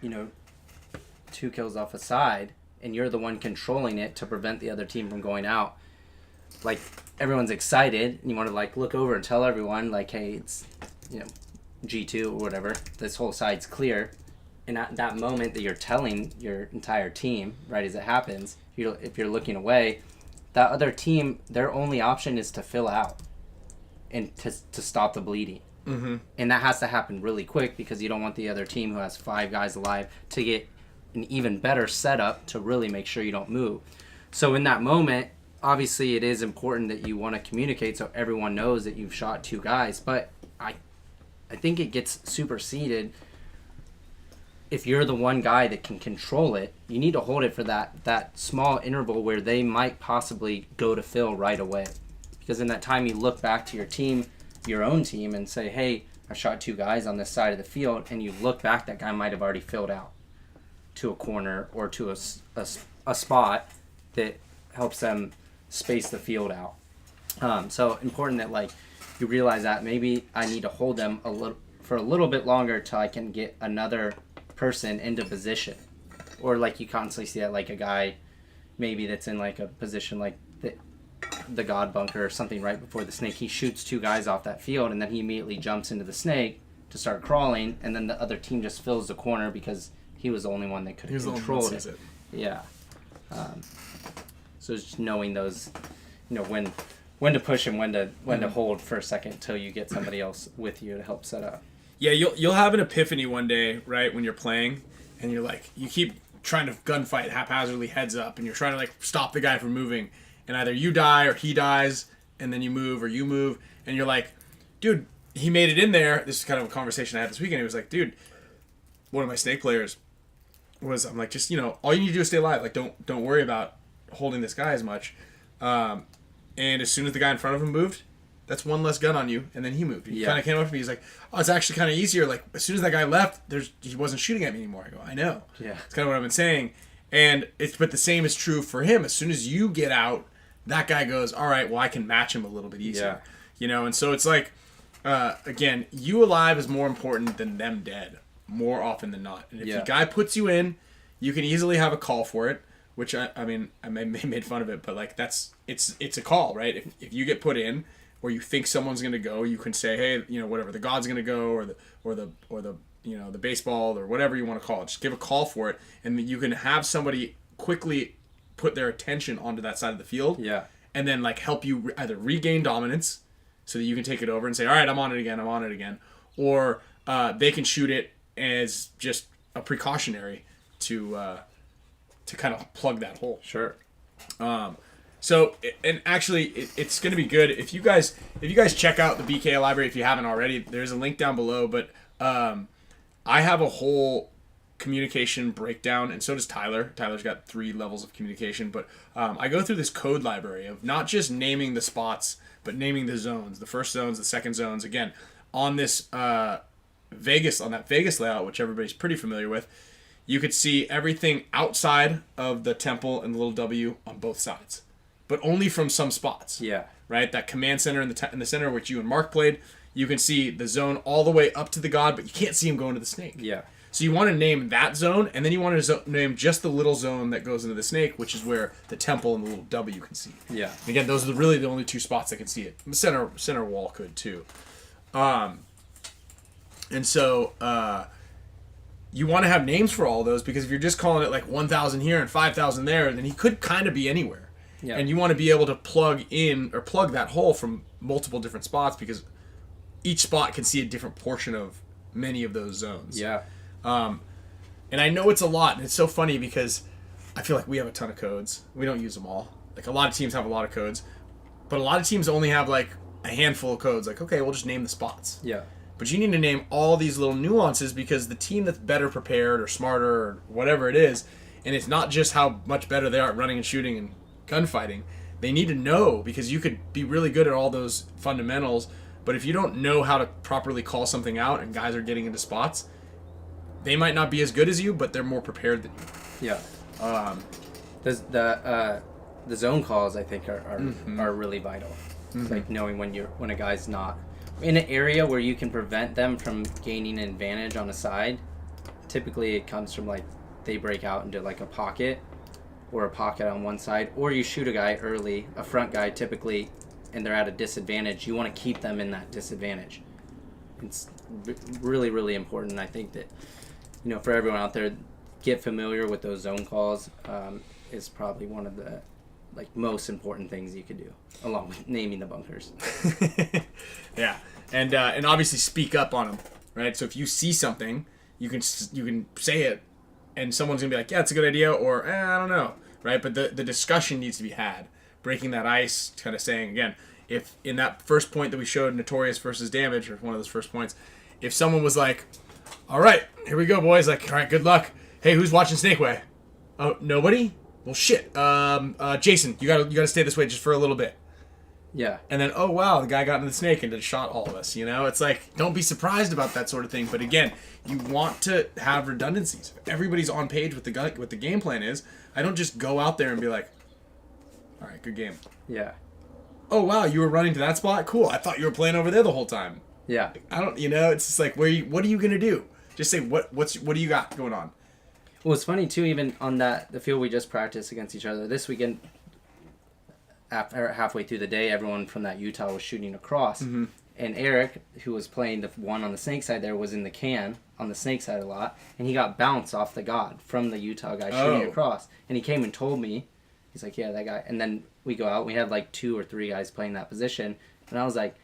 2 kills off a side and you're the one controlling it to prevent the other team from going out, like, everyone's excited and you want to, like, look over and tell everyone, like, hey, it's G2 or whatever, this whole side's clear. And at that moment that you're telling your entire team, right as it happens, if you're looking away, that other team, their only option is to fill out and to stop the bleeding. Mm-hmm. And that has to happen really quick, because you don't want the other team who has 5 guys alive to get an even better setup to really make sure you don't move. So in that moment, obviously it is important that you want to communicate so everyone knows that you've shot 2 guys. But I think it gets superseded. If you're the one guy that can control it, you need to hold it for that small interval where they might possibly go to fill right away. Because in that time, you look back to your own team, and say, hey, I shot 2 guys on this side of the field, and you look back, that guy might have already filled out to a corner or to a spot that helps them space the field out. So important that, like, you realize that maybe I need to hold them for a little bit longer till I can get another person into position. Or, like, you constantly see that, like, a guy maybe that's in, like, a position like the God bunker or something right before the snake. He shoots 2 guys off that field, and then he immediately jumps into the snake to start crawling, and then the other team just fills the corner because he was the only one that could have controlled it. Yeah. So it's just knowing those, when to push and when to hold for a second till you get somebody else with you to help set up. Yeah, you'll have an epiphany one day, right, when you're playing, and you're like, you keep trying to gunfight haphazardly heads up, and you're trying to, like, stop the guy from moving, and either you die or he dies, and then you move, or you move, and you're like, dude, he made it in there. This is kind of a conversation I had this weekend. He was like, dude, one of my snake players I'm like, just, all you need to do is stay alive. Like, don't worry about holding this guy as much. And as soon as the guy in front of him moved, That's one less gun on you. And then he moved. He Yeah. kind of came up to me. He's like, oh, it's actually kind of easier. Like, as soon as that guy left, he wasn't shooting at me anymore. I go, I know. Yeah. It's kind of what I've been saying. But the same is true for him. As soon as you get out, that guy goes, all right, well, I can match him a little bit easier. Yeah. You know, and so it's like, again, you alive is more important than them dead, more often than not. And if the guy puts you in, you can easily have a call for it, which I mean, I made fun of it, but like it's a call, right? If you get put in, or you think someone's gonna go, you can say, hey, you know, whatever, the God's gonna go, or the you know, the baseball, or whatever you want to call it. Just give a call for it, and you can have somebody quickly put their attention onto that side of the field. Yeah. And then like help you either regain dominance so that you can take it over and say, all right, I'm on it again. Or they can shoot it as just a precautionary to kind of plug that hole. Sure. So, and actually, it's going to be good if you guys check out the BKI library if you haven't already. There's a link down below, but I have a whole communication breakdown, and so does Tyler. Tyler's got 3 levels of communication, but I go through this code library of not just naming the spots, but naming the zones, the first zones, the second zones. Again, on this Vegas layout, which everybody's pretty familiar with, you could see everything outside of the temple and the little W on both sides, but only from some spots. Yeah. Right? That command center in the center, which you and Mark played, you can see the zone all the way up to the God, but you can't see him going to the snake. Yeah. So you want to name that zone, and then you want to name just the little zone that goes into the snake, which is where the temple and the little W can see. Yeah. And again, those are really the only 2 spots that can see it. The center wall could too. And so you want to have names for all those, because if you're just calling it like 1,000 here and 5,000 there, then he could kind of be anywhere. Yeah. And you want to be able to plug in or plug that hole from multiple different spots, because each spot can see a different portion of many of those zones. Yeah. And I know it's a lot, and it's so funny because I feel like we have a ton of codes. We don't use them all. Like, a lot of teams have a lot of codes, but a lot of teams only have like a handful of codes. Like, okay, we'll just name the spots. Yeah. But you need to name all these little nuances, because the team that's better prepared or smarter or whatever it is, and it's not just how much better they are at running and shooting and gunfighting, they need to know, because you could be really good at all those fundamentals, but if you don't know how to properly call something out and guys are getting into spots, they might not be as good as you, but they're more prepared than you. Yeah. The zone calls, I think, are really vital. It's like knowing when a guy's not in an area where you can prevent them from gaining an advantage on a side. Typically, it comes from like they break out into like a pocket or a pocket on one side, or you shoot a guy early, a front guy typically, and they're at a disadvantage. You want to keep them in that disadvantage. It's really, really important. I think that, you know, for everyone out there, get familiar with those zone calls is probably one of the like most important things you could do, along with naming the bunkers. Yeah, and obviously speak up on them, right? So if you see something, you can say it, and someone's gonna be like, yeah, it's a good idea, or I don't know, right? But the discussion needs to be had, breaking that ice, kind of saying, again, if in that first point that we showed, Notorious versus Damage, or one of those first points, if someone was like, all right, here we go, boys, like, all right, good luck. Hey, who's watching Snakeway? Oh, nobody? Well, shit. Jason, you gotta stay this way just for a little bit. Yeah. And then, oh wow, the guy got into the snake and shot all of us. You know, it's like, don't be surprised about that sort of thing. But again, you want to have redundancies. If everybody's on page with what the game plan is, I don't just go out there and be like, all right, good game. Yeah. Oh wow, you were running to that spot? Cool. I thought you were playing over there the whole time. Yeah. I don't, you know, it's just like, what are you gonna do? Just say what do you got going on? Well, it's funny too. Even on the field we just practiced against each other this weekend. After halfway through the day, everyone from that Utah was shooting across, and Eric, who was playing the one on the snake side, there was in the can on the snake side a lot, and he got bounced off the God from the Utah guy shooting across, and he came and told me, he's like, yeah, that guy, and then we go out, we had like 2 or 3 guys playing that position, and I was like,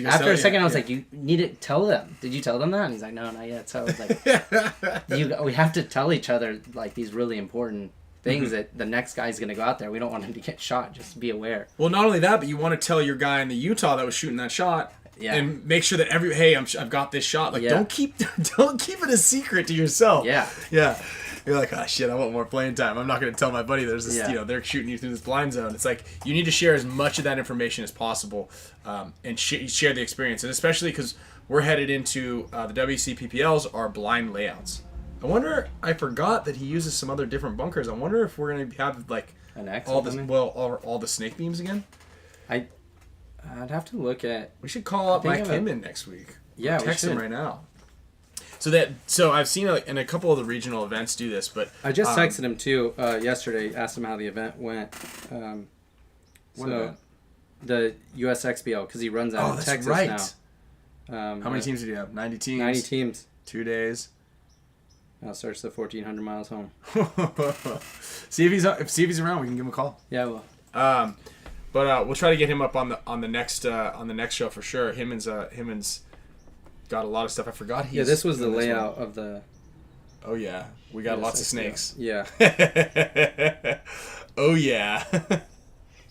after a second, I was like, you need to tell them. Did you tell them that? And he's like, no, not yet. So I was like, we have to tell each other like these really important things that the next guy's going to go out there. We don't want him to get shot. Just be aware. Well, not only that, but you want to tell your guy in the Utah that was shooting that shot, and make sure that hey, I've got this shot. Like, don't keep it a secret to yourself. Yeah. Yeah. You're like, oh shit, I want more playing time. I'm not going to tell my buddy there's this, Yeah. they're shooting you through this blind zone. It's like you need to share as much of that information as possible, and share the experience, and especially because we're headed into the WCPPLs are blind layouts. I forgot that he uses some other different bunkers. I wonder if we're going to have like An X all or the something? all the snake beams again. I'd have to look at. We should call up think Mike of it. Hinman next week. Yeah, we Text him should. right now. So I've seen in a couple of the regional events do this, but I just texted him too yesterday. Asked him how the event went. What event? The USXBL because he runs out Oh, in that's Texas right. now. How many teams did you have? 90 teams. 90 teams. 2 days. Now starts the 1,400 miles home. see if he's around. We can give him a call. Yeah, well, But we'll try to get him up on the next show for sure. Himmon's got a lot of stuff. I forgot. yeah. This was the doing this layout one. of the. Oh yeah, we got lots of snakes. Yeah. Oh yeah,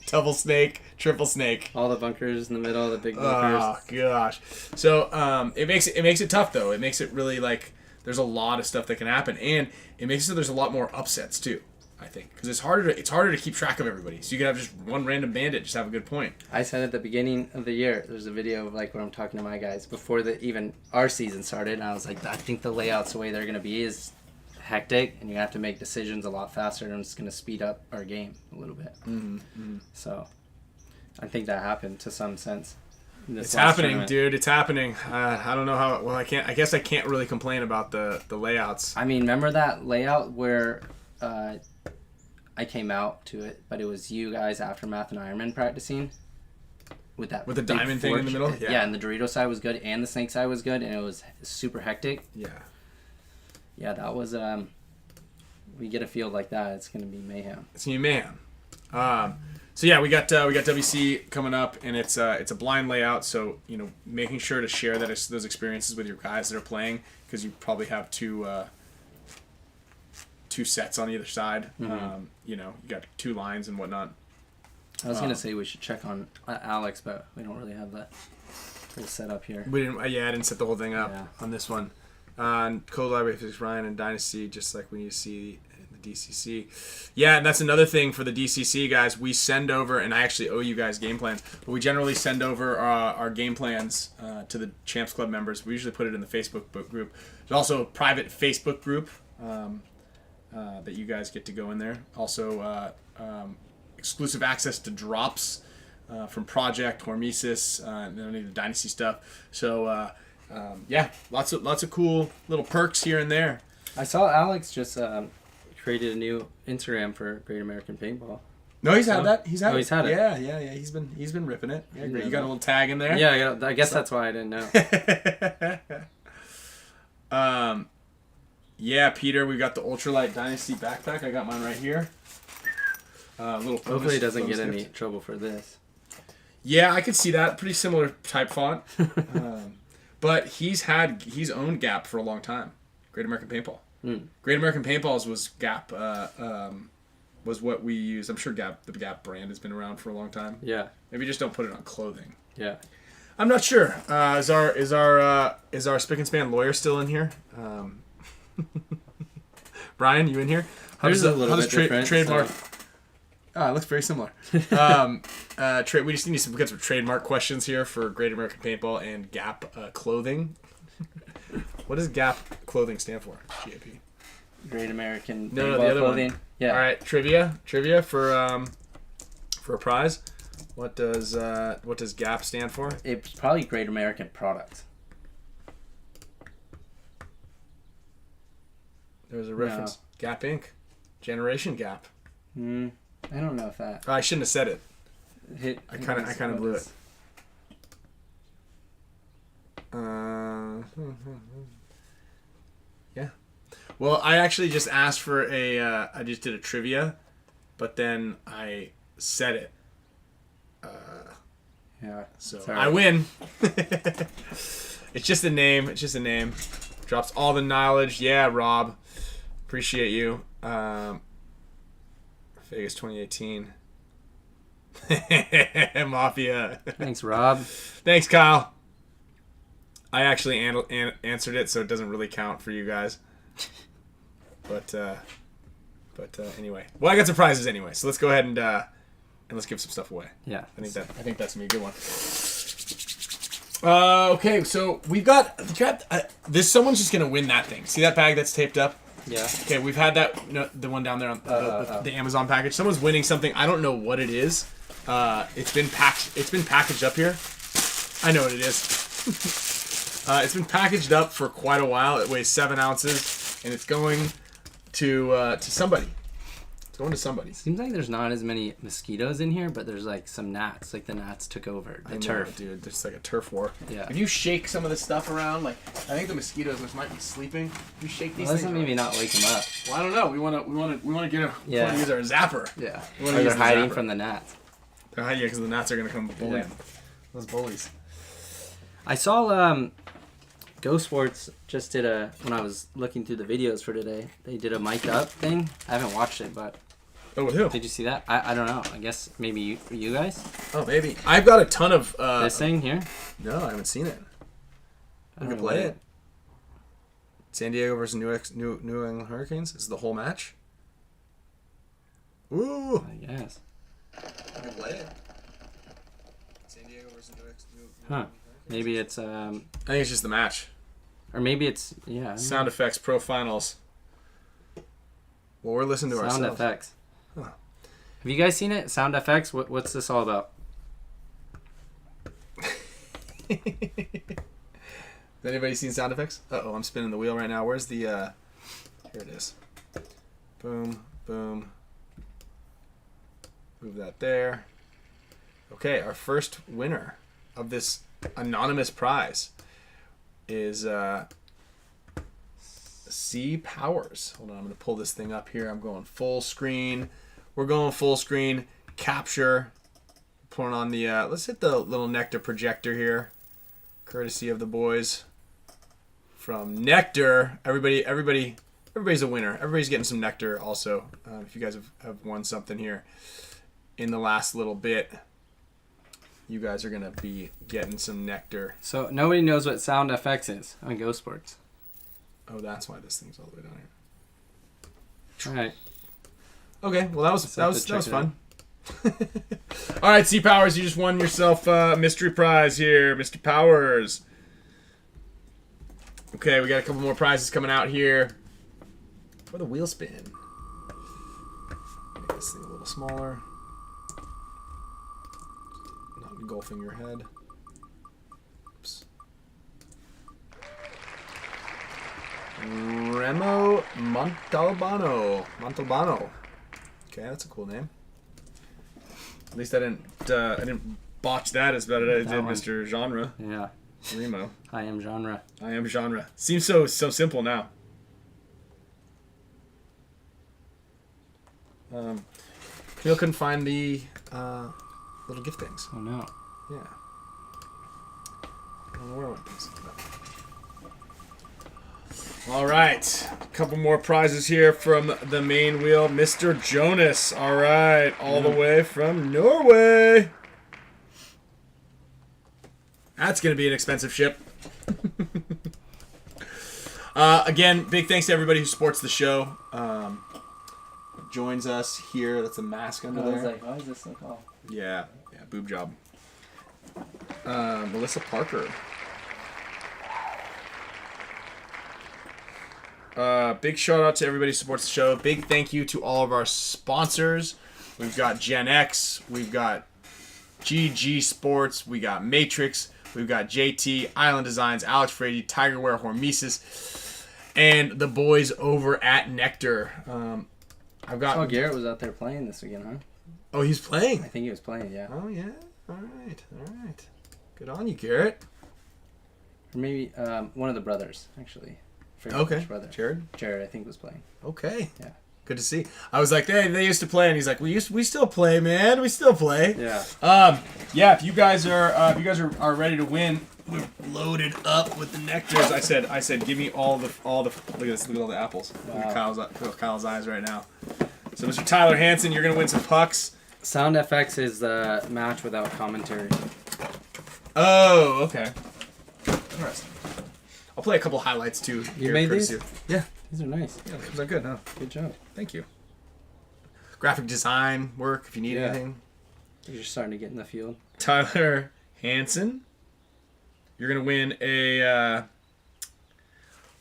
double snake, triple snake. All the bunkers in the middle, the big bunkers. Oh gosh. So it makes it tough though. It makes it really like there's a lot of stuff that can happen, and it makes it so there's a lot more upsets too. I think because it's harder to keep track of everybody. So you can have just one random bandit just have a good point. I said at the beginning of the year, there's a video of like when I'm talking to my guys before even our season started, and I was like, I think the layouts the way they're gonna be is hectic, and you have to make decisions a lot faster, and it's gonna speed up our game a little bit. So I think that happened to some sense. in this It's last happening, tournament. dude. It's happening. I don't know how. Well, I can't. I guess I can't really complain about the layouts. I mean, remember that layout where I came out to it, but it was you guys Aftermath and Ironman practicing with that With the big diamond thing in the middle? Yeah. Yeah. And the Dorito side was good, and the snake side was good, and it was super hectic. Yeah. Yeah, that was we get a field like that, it's gonna be mayhem. It's gonna be mayhem. So yeah, we got WC coming up, and it's a blind layout. So making sure to share those experiences with your guys that are playing, because you probably have two sets on either side. You got 2 lines and whatnot. I was gonna say we should check on Alex, but we don't really have that set up here. We didn't. Yeah, I didn't set the whole thing up Yeah. on this one. Code Library Physics Ryan and Dynasty, just like we need to see in the DCC. Yeah, and that's another thing for the DCC guys. We send over, and I actually owe you guys game plans, but we generally send over our game plans to the Champs Club members. We usually put it in the Facebook group. There's also a private Facebook group that you guys get to go in there. Also, exclusive access to drops from Project, Hormesis, and any of the Dynasty stuff. So, yeah, lots of cool little perks here and there. I saw Alex just created a new Instagram for Great American Paintball. No, he's had that. He's had Oh, it. he's had it. Yeah. He's been ripping it. Yeah, great. You got a little tag in there. Yeah, I guess that's why I didn't know. Yeah, Peter, we got the Ultralight Dynasty backpack. I got mine right here. Little Hopefully he doesn't get bonus any gift. trouble for this. Yeah, I could see that. Pretty similar type font. But he's owned Gap for a long time. Great American Paintball. Great American Paintballs was Gap. Was what we use. I'm sure the Gap brand has been around for a long time. Yeah, Maybe just don't put it on clothing. yeah. I'm not sure. Is our Spick and Span lawyer still in here? Brian, you in here? Hers is a little bit different, trademark? so- It looks very similar. We just need to get some trademark questions here for Great American Paintball and Gap clothing. What does Gap clothing stand for? GAP. Great American No, Paintball the other clothing. one. Yeah. All right, trivia for a prize. What does Gap stand for? It's probably Great American Product. There's a reference. Gap Inc. Generation Gap. I don't know if that I shouldn't have said it. hit. I kind of blew it. Yeah. Well, I actually just asked for I just did a trivia, but then I said it. Yeah. So Sorry. I win. It's just a name. Drops all the knowledge. Yeah, Rob. Appreciate you. Vegas 2018. Mafia. Thanks, Rob. Thanks, Kyle. I actually answered it, so it doesn't really count for you guys. But anyway, well, I got some prizes anyway, so let's go ahead and let's give some stuff away. Yeah. I think that's gonna be a good one. Okay, so we've got this. Someone's just gonna win that thing. See that bag that's taped up? Yeah. Okay, we've had that. The one down there on the Amazon package. Someone's winning something. I don't know what it is. It's been packaged up here. I know what it is. It's been packaged up for quite a while. It weighs 7 ounces, and it's going to somebody. It's going to somebody. Seems like there's not as many mosquitoes in here, but there's like some gnats. Like the gnats took over the turf. Dude. There's like a turf war. Yeah. If you shake some of this stuff around, like I think the mosquitoes which might be sleeping. If you shake these things, maybe not wake them up. Well, I don't know. We want to get a. We want to use our zapper. Yeah. Or they're hiding from the gnats. Yeah, because the gnats are gonna come bullying. Yeah. Those bullies. I saw Go Sports just did when I was looking through the videos for today, they did a mic'd up thing. I haven't watched it, but oh, with who? Did you see that? I don't know. I guess maybe you guys. Oh, maybe. I've got a ton of this thing here. No, I haven't seen it. I can play it. San Diego versus New England Hurricanes. This is the whole match. Ooh. I guess. I can play it. San Diego versus New Huh. Maybe it's I think it's just the match. Or maybe it's Sound Effects Pro Finals. Well, we're listening to Sound ourselves. Effects. Huh. Have you guys seen it? Sound Effects? What's this all about? Has anybody seen Sound Effects? Uh-oh, I'm spinning the wheel right now. Where's the here it is. Boom, boom. Move that there. Okay, our first winner of this anonymous prize is C Powers. Hold on, I'm going to pull this thing up here. I'm going full screen. We're going full screen. Capture. Pulling on the, let's hit the little NECTR projector here. Courtesy of the boys from NECTR. Everybody's a winner. Everybody's getting some NECTR also. If you guys have won something here in the last little bit, you guys are going to be getting some NECTR. So nobody knows what Sound Effects is on Go Sports. Oh, that's why this thing's all the way down here. All right. Okay, well that was fun. All right, C Powers, you just won yourself a mystery prize here, Mr. Powers. Okay, we got a couple more prizes coming out here for the wheel spin. Make this thing a little smaller. Not engulfing your head. Oops. Remo Montalbano. Okay, that's a cool name. At least I didn't botch that as bad as I did, Mr. Genre. Yeah. Remo. I am genre. Seems so simple now. Camille couldn't find the little gift things. Oh no. Yeah. I don't know where I went these. All right, a couple more prizes here from the main wheel, Mr. Jonas. All right, all the way from Norway. That's gonna be an expensive ship. Again, big thanks to everybody who supports the show. Joins us here. That's a mask under there. I was like, why is this so cool? Yeah, boob job. Melissa Parker. Big shout out to everybody who supports the show. Big thank you to all of our sponsors. We've got Gen X, we've got GG Sports, we got Matrix, we've got JT, Island Designs, Alex Frady, Tigerwear, Hormesis, and the boys over at NECTR. Oh, Garrett was out there playing this weekend, huh? Oh, he's playing? I think he was playing, yeah. Oh, yeah. All right. Good on you, Garrett. Or maybe one of the brothers, actually. Okay. Brother. Jared, I think, was playing. Okay. Yeah. Good to see. I was like, they used to play, and he's like, we still play, man. We still play. Yeah. Yeah. If you guys are ready to win, we're loaded up with the NECTRs. I said, give me all the. Look at this. Look at all the apples. Wow. Look at Kyle's eyes right now. So, Mr. Tyler Hansen, you're gonna win some pucks. Sound FX is the match without commentary. Oh, okay. Interesting. I'll play a couple highlights too. You made these? Yeah. These are nice. Yeah, it comes out good, huh? Good job. Thank you. Graphic design work if you need anything. You're starting to get in the field. Tyler Hansen, you're gonna win a.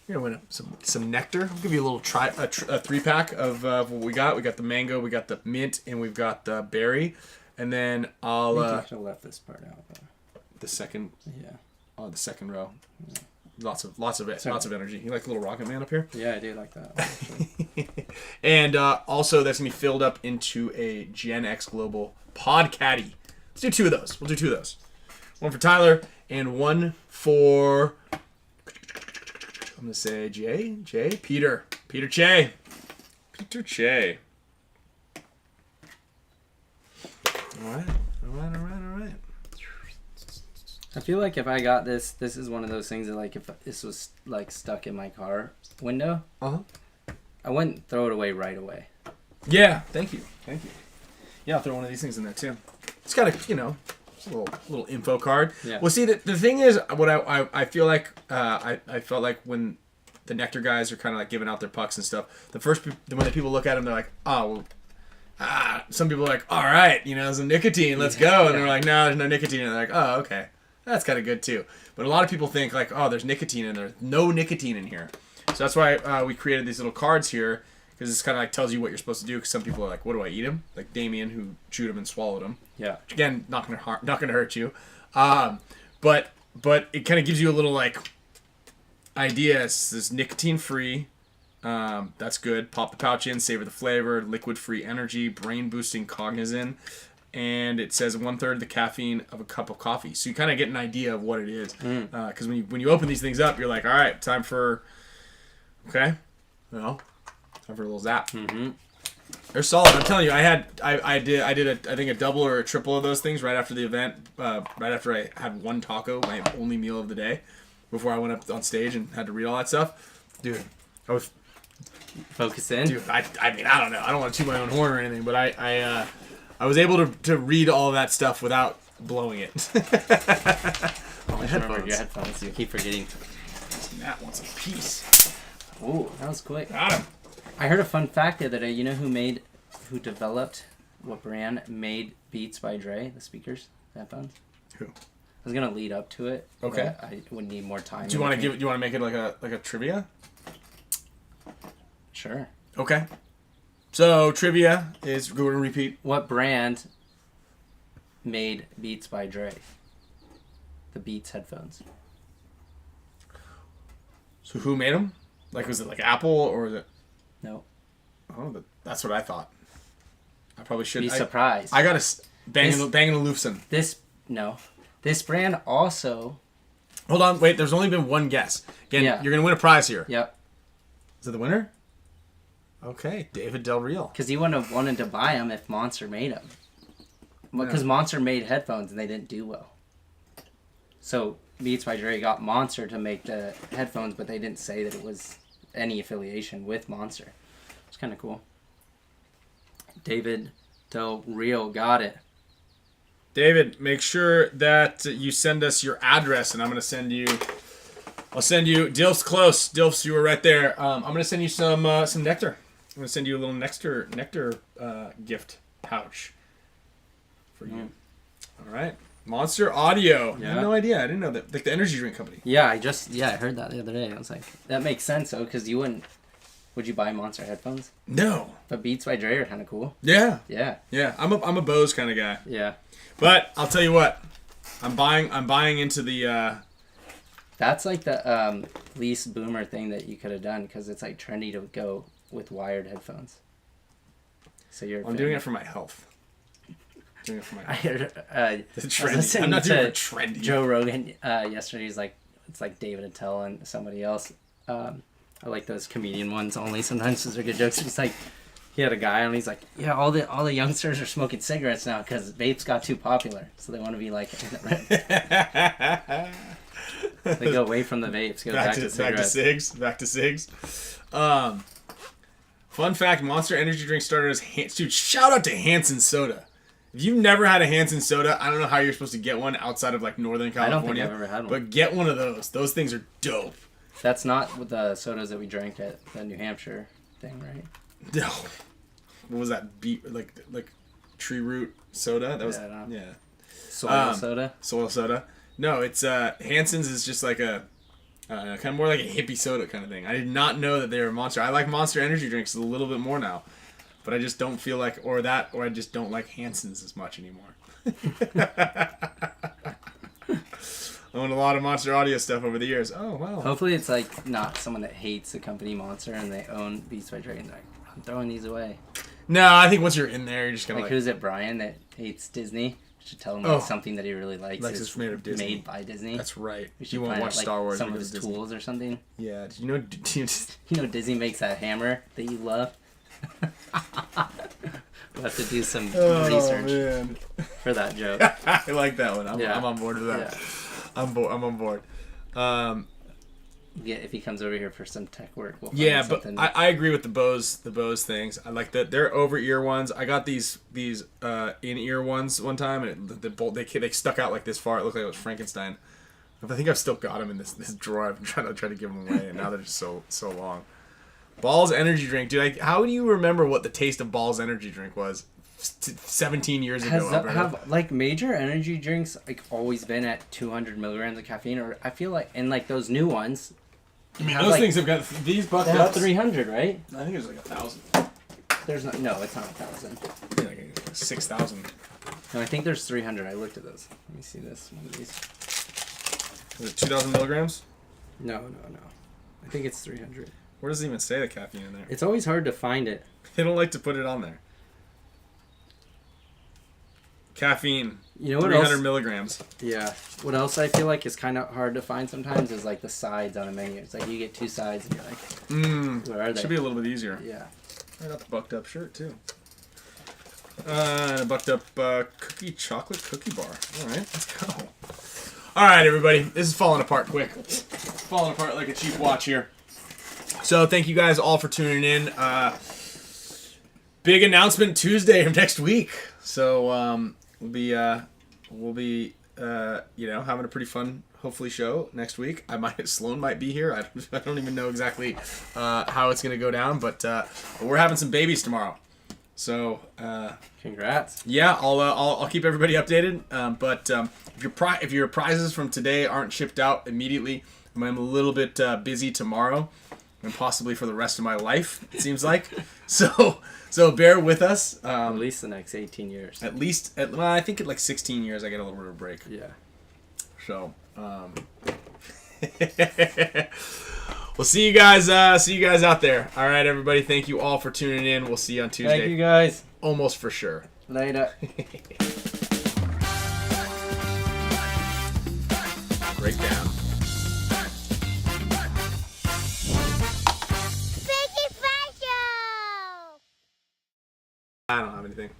You're gonna win some nectar. I'll give you a little a 3-pack of what we got. We got the mango, we got the mint, and we've got the berry. And then I'll. I think you should have left this part out. Though. The second. Yeah. Oh, the second row. Yeah. Lots of energy. You like the little rocket man up here? Yeah, I do like that. And also, that's gonna be filled up into a Gen X Global Pod Caddy. Let's do 2 of those. We'll do 2 of those. One for Tyler and one for. I'm gonna say Peter Che. All right. I feel like if I got this is one of those things that, like, if this was, like, stuck in my car window, I wouldn't throw it away right away. Yeah, thank you. Yeah, I'll throw one of these things in there, too. It's got a, it's a little info card. Yeah. Well, see, the thing is, what I feel like, I felt like when the NECTR guys are kind of, like, giving out their pucks and stuff, when the people look at them, they're like, oh, well, some people are like, all right, some nicotine, let's go. And they're like, no, there's no nicotine. And they're like, oh, okay. That's kind of good too. But a lot of people think like, oh, there's nicotine in there. No nicotine in here. So that's why we created these little cards here, because this kind of like tells you what you're supposed to do. Because some people are like, what do I eat them? Like Damien, who chewed them and swallowed them. Yeah. Which, again, not gonna hurt you. But it kind of gives you a little like idea. It's this nicotine free. That's good. Pop the pouch in, savor the flavor, liquid free energy, brain boosting cognizin. And it says 1/3 the caffeine of a cup of coffee. So you kind of get an idea of what it is. Because when you open these things up, you're like, all right, time for a little zap. Mm-hmm. They're solid. I'm telling you, I did I think a double or a triple of those things right after the event. Right after I had one taco, my only meal of the day, before I went up on stage and had to read all that stuff. Dude, I was focus in. Dude, I mean, I don't know. I don't want to toot my own horn or anything, but I was able to read all of that stuff without blowing it. My headphones. Your headphones. You keep forgetting. Matt wants a piece. Ooh, that was quick. Got him. I heard a fun fact the other day. You know who developed, what brand made Beats by Dre, the speakers, the headphones? Who? I was gonna lead up to it. Okay. But I would need more time. Do you want to make it like a trivia? Sure. Okay. So trivia is, go and repeat. What brand made Beats by Dre? The Beats headphones. So who made them? Like, was it like Apple or was it? No. Oh, that's what I thought. I probably should be surprised. I got a Bang & Olufsen. This brand also. Hold on, wait. There's only been one guess. Again, You're gonna win a prize here. Yep. Is it the winner? Okay, David Del Real. Because he wouldn't have wanted to buy them if Monster made them. Because Monster made headphones and they didn't do well. So Beats by Dre got Monster to make the headphones, but they didn't say that it was any affiliation with Monster. It's kind of cool. David Del Real got it. David, make sure that you send us your address, and I'm going to send you... I'll send you... Dilf's close. Dilf's, you were right there. I'm going to send you some nectar. I'm going to send you a little nectar gift pouch for you. All right. Monster Audio. Yeah. I had no idea. I didn't know that. Like the energy drink company. Yeah, I heard that the other day. I was like, that makes sense, though, because you wouldn't... Would you buy Monster headphones? No. But Beats by Dre are kind of cool. Yeah. Yeah. Yeah. I'm a Bose kind of guy. Yeah. But I'll tell you what. I'm buying into the... That's like the least boomer thing that you could have done, because it's like trendy to go with wired headphones. So you're... I'm doing it for my health. I heard, trendy. I'm not doing it for trendy. Joe Rogan yesterday. He's like, it's like David Attell and somebody else. I like those comedian ones only. Sometimes those are good jokes. He's like, he had a guy and he's like, yeah, all the youngsters are smoking cigarettes now because vapes got too popular, so they want to be like, they go away from the vapes, go back to cigarettes. Back to cigs. Fun fact: Monster energy drink started as dude. Shout out to Hanson Soda. If you've never had a Hanson Soda, I don't know how you're supposed to get one outside of like Northern California. I don't think I've ever had one. But get one of those. Those things are dope. That's not the sodas that we drank at the New Hampshire thing, right? No. What was that? Like tree root soda? That was Yeah. Soil soda. Soil soda. No, it's Hanson's is just like a kind of more like a hippie soda kind of thing. I did not know that they were Monster. I like Monster energy drinks a little bit more now, but I just don't feel like or I just don't like Hanson's as much anymore. I owned a lot of Monster Audio stuff over the years. Oh wow. Hopefully it's like not someone that hates the company Monster and they own Beats by Dre and they're like, I'm throwing these away. No, I think once you're in there, you're just gonna like who's it? Brian that hates Disney. We should tell him like something that he really likes is made of Disney. Made by Disney. That's right. We should You won't watch like, Star Wars. Some of his Disney. tools or something. Yeah. Do you know Disney makes that hammer that you love. We'll have to do some research for that joke. I like that one. I'm on board with that. Yeah. I'm on board. Yeah, if he comes over here for some tech work, we'll find something. But I agree with the Bose things. I like that they're over ear ones. I got these in ear ones one time, and they stuck out like this far. It looked like it was Frankenstein. I think I've still got them in this drawer. I've been trying to give them away, and now they're just so long. Ball's energy drink, dude. How do you remember what the taste of Ball's energy drink was 17 years ago? Have like major energy drinks like always been at 200 milligrams of caffeine, or I feel like, and like those new ones. I mean, those things have got these bucked up 300, right? I think it was like 1,000. There's no, it's not 1,000. Yeah, like 6,000. No, I think there's 300. I looked at those. Let me see this one of these. Is it 2,000 milligrams? No. I think it's 300. Where does it even say the caffeine in there? It's always hard to find it. They don't like to put it on there. Caffeine. You know what 300 else? milligrams. Yeah. What else I feel like is kind of hard to find sometimes is like the sides on a menu. It's like you get 2 sides and you're like, where are they? Should be a little bit easier. Yeah. I got the bucked up shirt too. Bucked up chocolate cookie bar. All right, let's go. All right, everybody. This is falling apart quick. Falling apart like a cheap watch here. So thank you guys all for tuning in. Big announcement Tuesday of next week. So we'll be having a pretty fun hopefully show next week. Sloan might be here. I don't even know exactly how it's gonna go down, but we're having some babies tomorrow. So congrats. Yeah, I'll keep everybody updated. But if your prizes from today aren't shipped out immediately, I'm a little bit busy tomorrow and possibly for the rest of my life. It seems like so bear with us. At least the next 18 years. I think at like 16 years I get a little bit of a break. Yeah. So we'll see you guys out there. All right, everybody. Thank you all for tuning in. We'll see you on Tuesday. Thank you guys. Almost for sure. Later. Breakdown. I don't have anything.